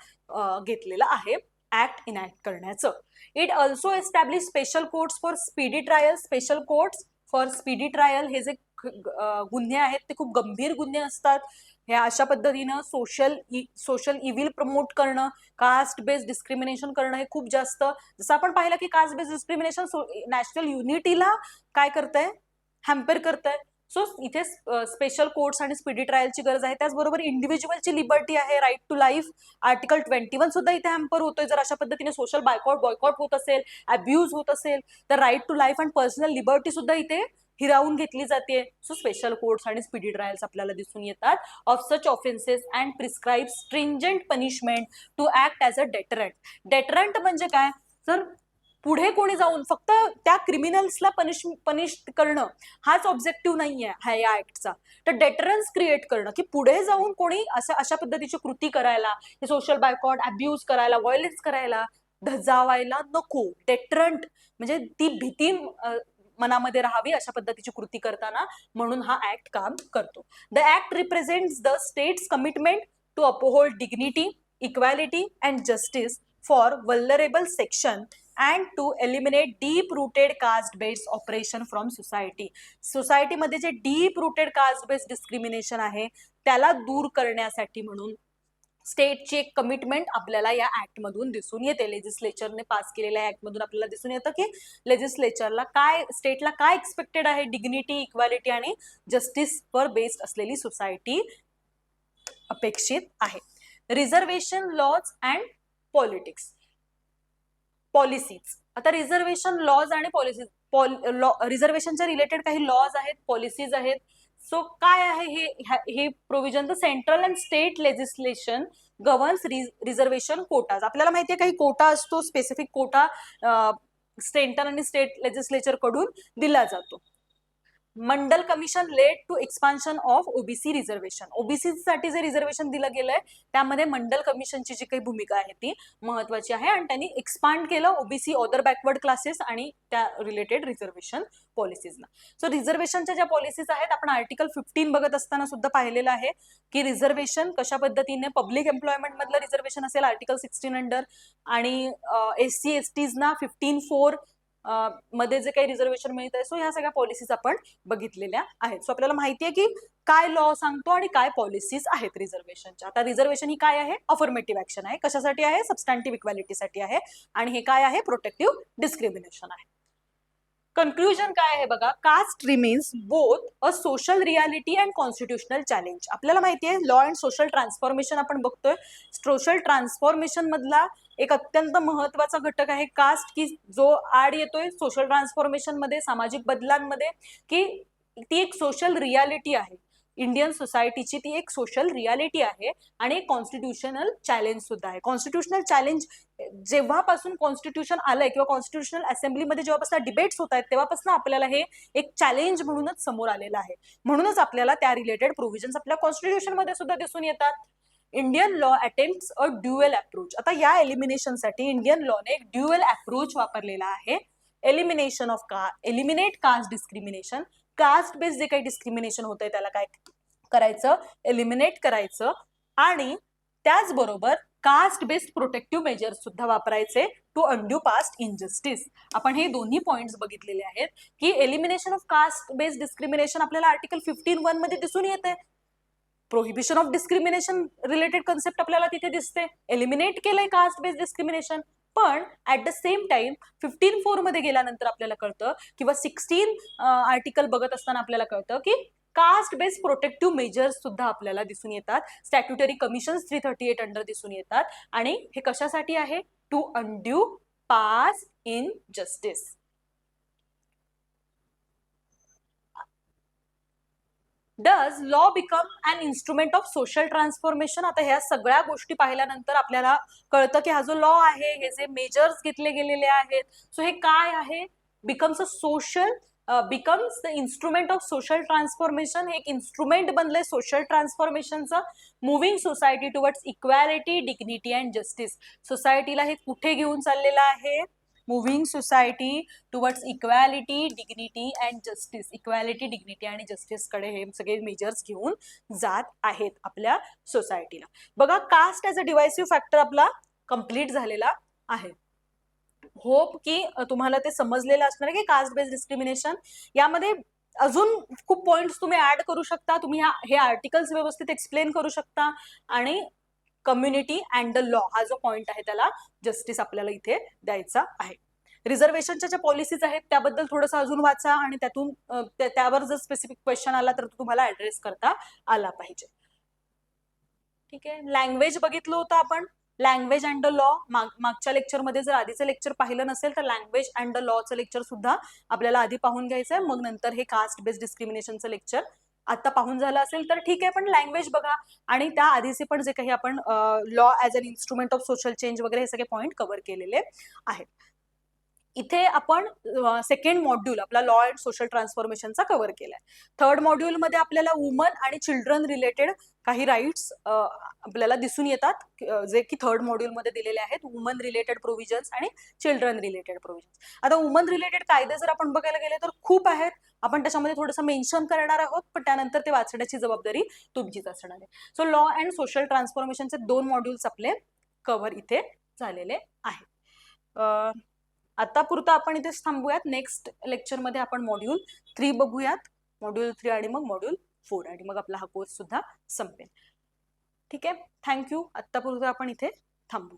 घेतलेलं आहे ऍक्ट इनॅक्ट करण्याचं. It also establish special courts for speedy trial. Special courts for speedy trial हे जे गुन्हे आहेत ते खूप गंभीर गुन्हे असतात. ह्या अशा पद्धतीनं सोशल इव्हिल प्रमोट करणं, कास्ट बेस्ड डिस्क्रिमिनेशन करणं हे खूप जास्त, जसं आपण पाहिलं की कास्ट बेस्ड डिस्क्रिमिनेशन नॅशनल युनिटीला काय करतंय, हॅम्पर करतंय. सो इथे स्पेशल कोर्ट्स आणि स्पीडी ट्रायलची गरज आहे. त्याचबरोबर इंडिव्हिज्युअलची लिबर्टी आहे, राईट टू लाईफ, आर्टिकल 21 सुद्धा इथे हॅम्पर होतोय. जर अशा पद्धतीने सोशल बॉयकॉट होत असेल, अब्यूज होत असेल, तर right to life and personal liberty सुद्धा इथे हिरावून घेतली जाते. सो स्पेशल कोर्ट्स आणि स्पीडी ट्रायल्स आपल्याला दिसून येतात. Of such offences and prescribe stringent punishment to act as a deterrent. Deterrent म्हणजे काय, जर पुढे कोणी जाऊन फक्त त्या क्रिमिनल्सला पनिश करणं हाच ऑब्जेक्टिव्ह नाहीये हा या ऍक्टचा, तर डेटरन्स क्रिएट करणं, की पुढे जाऊन कोणी अशा पद्धतीची कृती करायला, सोशल बायकॉट, अब्यूज करायला, व्हायलेन्स करायला धजावायला नको. डेटरंट म्हणजे ती भीती मनामध्ये राहावी अशा पद्धतीची कृती करताना, म्हणून हा ऍक्ट काम करतो. The act represents the state's commitment to uphold dignity, equality and justice for vulnerable section and to eliminate deep rooted caste based oppression from society. सोसायटीमध्ये जे deep rooted caste based discrimination आहे त्याला दूर करण्यासाठी म्हणून स्टेटची एक कमिटमेंट आपल्याला या ऍक्ट मधून दिसून येते. लेजिस्लेचरने पास केलेल्या ऍक्ट मधून आपल्याला दिसून येतं की लेजिस्लेचरला काय, स्टेटला काय एक्सपेक्टेड आहे, डिग्निटी, इक्वॅलिटी आणि जस्टिसवर बेस्ड असलेली सोसायटी अपेक्षित आहे. Reservation laws and politics, policies. आता रिझर्वेशन लॉज आणि पॉलिसीज, रिझर्वेशनच्या रिलेटेड काही लॉज आहेत, पॉलिसीज आहेत. सो काय आहे हे provision, the central and state legislation governs reservation quotas. आपल्याला माहिती आहे काही कोटा असतो, स्पेसिफिक कोटा सेंट्रल आणि स्टेट लेजिस्लेचर कडून दिला जातो. Mandal commission led to expansion of OBC reservation. OBC साठी जे रिझर्वेशन दिलं गेलंय त्यामध्ये मंडल कमिशनची जी काही भूमिका आहे ती महत्वाची आहे आणि त्यांनी एक्सपांड केलं ओबीसी, अदर बॅकवर्ड क्लासेस आणि त्या रिलेटेड रिझर्वेशन पॉलिसीजना. सो रिझर्वेशनच्या ज्या पॉलिसीज आहेत आपण आर्टिकल 15 बघत असताना सुद्धा पाहिलेलं आहे की रिझर्वेशन कशा पद्धतीने पब्लिक एम्प्लॉयमेंट मधलं रिझर्वेशन असेल आर्टिकल 16 अंडर, आणि SC STजना 15(4) मध्ये जे काही रिझर्वेशन मिळत आहे, सो ह्या सगळ्या पॉलिसीज आपण बघितलेल्या आहेत. सो आपल्याला माहिती आहे की काय लॉ सांगतो आणि काय पॉलिसीज आहेत रिझर्वेशनच्या. आता रिझर्वेशन ही काय आहे? अफर्मेटिव्ह ऍक्शन आहे. कशासाठी आहे? सबस्टॅन्टिव्ह इक्वॅलिटीसाठी आहे. आणि हे काय आहे? प्रोटेक्टिव्ह डिस्क्रिमिनेशन आहे. कन्क्लुजन काय आहे बघा, caste remains both a social reality and constitutional challenge. आपल्याला माहिती आहे लॉ अँड सोशल ट्रान्सफॉर्मेशन आपण बघतोय. सोशल ट्रान्सफॉर्मेशन मधला एक अत्यंत महत्वाचा घटक आहे कास्ट, की जो आड येतोय सोशल ट्रान्सफॉर्मेशन मध्ये, सामाजिक बदलांमध्ये, की ती एक सोशल रियालिटी आहे. इंडियन सोसायटीची ती एक सोशल रियालिटी आहे आणि कॉन्स्टिट्युशनल चॅलेंज सुद्धा आहे. कॉन्स्टिट्युशनल चॅलेंज जेव्हापासून कॉन्स्टिट्यूशन आलंय किंवा कॉन्स्टिट्युशनल असेंब्लीमध्ये जेव्हापासून डिबेट्स होत आहेत तेव्हापासून आपल्याला हे एक चॅलेंज म्हणूनच समोर आलेलं आहे. म्हणूनच आपल्याला त्या रिलेटेड प्रोव्हिजन्स आपल्या कॉन्स्टिट्यूशन मध्ये सुद्धा दिसून येतात. इंडियन लॉ अटेम्प्ट्स अ ड्युअल अप्रोच. आता या एलिमिनेशनसाठी इंडियन लॉने एक ड्युअल अप्रोच वापरलेला आहे. Elimination of eliminate caste discrimination. Caste based जे काही डिस्क्रिमिनेशन होत आहे त्याला काय करायचं? एलिमिनेट करायचं. आणि त्याचबरोबर कास्ट बेस्ड प्रोटेक्टिव्ह मेजर्स सुद्धा वापरायचे टू अंड्यू पास्ट इनजस्टिस. आपण हे दोन्ही पॉइंट्स बघितलेले आहेत की elimination of caste based discrimination आपल्याला आर्टिकल 15(1) मध्ये दिसून येते. Prohibition of discrimination related concept आपल्याला तिथे दिसते. एलिमिनेट केलंय कास्ट बेस्ड डिस्क्रिमिनेशन. पण ऍट द सेम टाइम 15(4) मध्ये गेल्यानंतर आपल्याला कळतं किंवा 16 आर्टिकल बघत असताना आपल्याला कळतं की कास्ट बेस्ड प्रोटेक्टिव्ह मेजर्स सुद्धा आपल्याला दिसून येतात. स्टॅट्युटरी कमिशन 338 अंडर दिसून येतात. आणि हे कशासाठी आहे? To undue past injustice. Does law become an instrument of social transformation. आता ह्या सगळ्या गोष्टी पाहिल्यानंतर आपल्याला कळतं की हा जो लॉ आहे, हे जे मेजर्स घेतले गेलेले आहेत, सो हे काय आहे? Becomes a social becomes the instrument of social transformation. हे एक इन्स्ट्रुमेंट बनलंय सोशल ट्रान्सफॉर्मेशनचं. Moving society towards equality, dignity and justice. सोसायटीला हे कुठे घेऊन चाललेलं आहे? Moving society towards equality, dignity and justice. Equality, dignity आणि जस्टिस कडे हे सगळे मेजर्स घेऊन जात आहेत आपल्या सोसायटीला. बघा, caste as a divisive factor आपला कम्प्लीट झालेला आहे. होप की तुम्हाला ते समजलेलं असणार आहे की कास्ट बेस्ड डिस्क्रिमिनेशन यामध्ये अजून खूप पॉइंट्स तुम्ही ऍड करू शकता. तुम्ही हे आर्टिकल्स व्यवस्थित एक्सप्लेन करू शकता. आणि कम्युनिटी अँड द लॉ हा जो पॉइंट आहे त्याला जस्टिस आपल्याला इथे द्यायचा आहे. रिझर्वेशनच्या ज्या पॉलिसीज आहेत त्याबद्दल थोडंसं अजून वाचा आणि त्यातून त्यावर जर स्पेसिफिक क्वेश्चन आला तर तो तुम्हाला ऍड्रेस करता आला पाहिजे. ठीक आहे. लँग्वेज बघितलं होतं आपण. लँग्वेज अँड द लॉ मागच्या लेक्चरमध्ये जर आधीचं लेक्चर पाहिलं नसेल तर लँग्वेज अँड द लॉचं लेक्चर सुद्धा आपल्याला आधी पाहून घ्यायचं आहे. मग नंतर हे कास्ट बेस्ड डिस्क्रिमिनेशनचं लेक्चर आता पाहून झालं असेल तर ठीक आहे. पण लँग्वेज बघा आणि त्या आधीचे पण जे काही आपण law as an instrument of social change वगैरे हे सगळे पॉईंट कव्हर केलेले आहेत. इथे आपण सेकंड मॉड्यूल आपला लॉ अँड सोशल ट्रान्सफॉर्मेशनचा कव्हर केलाय. थर्ड मॉड्यूल मध्ये आपल्याला वुमन आणि चिल्ड्रन रिलेटेड काही राईट्स आपल्याला दिसून येतात जे की थर्ड मॉड्यूल मध्ये दिलेले आहेत. वुमन रिलेटेड प्रोव्हिजन्स आणि चिल्ड्रन रिलेटेड प्रोव्हिजन्स. आता वुमन रिलेटेड कायदे जर आपण बघायला गेले तर खूप आहेत. आपण त्याच्यामध्ये थोडंसं मेन्शन करणार आहोत पण त्यानंतर ते वाचण्याची जबाबदारी तुमचीच असणार आहे. सो लॉ अँड सोशल ट्रान्सफॉर्मेशनचे 2 मॉड्यूल्स आपले कव्हर इथे झालेले आहेत. आता पुरतं आपण इथेच थांबूयात. नेक्स्ट लेक्चरमध्ये आपण मॉड्यूल 3 बघूयात. मॉड्यूल 3 आणि मग मॉड्यूल 4 आणि मग आपला हा कोर्स सुद्धा संपेल. ठीक आहे. थँक्यू. आत्ता पुरतं आपण इथे थांबू.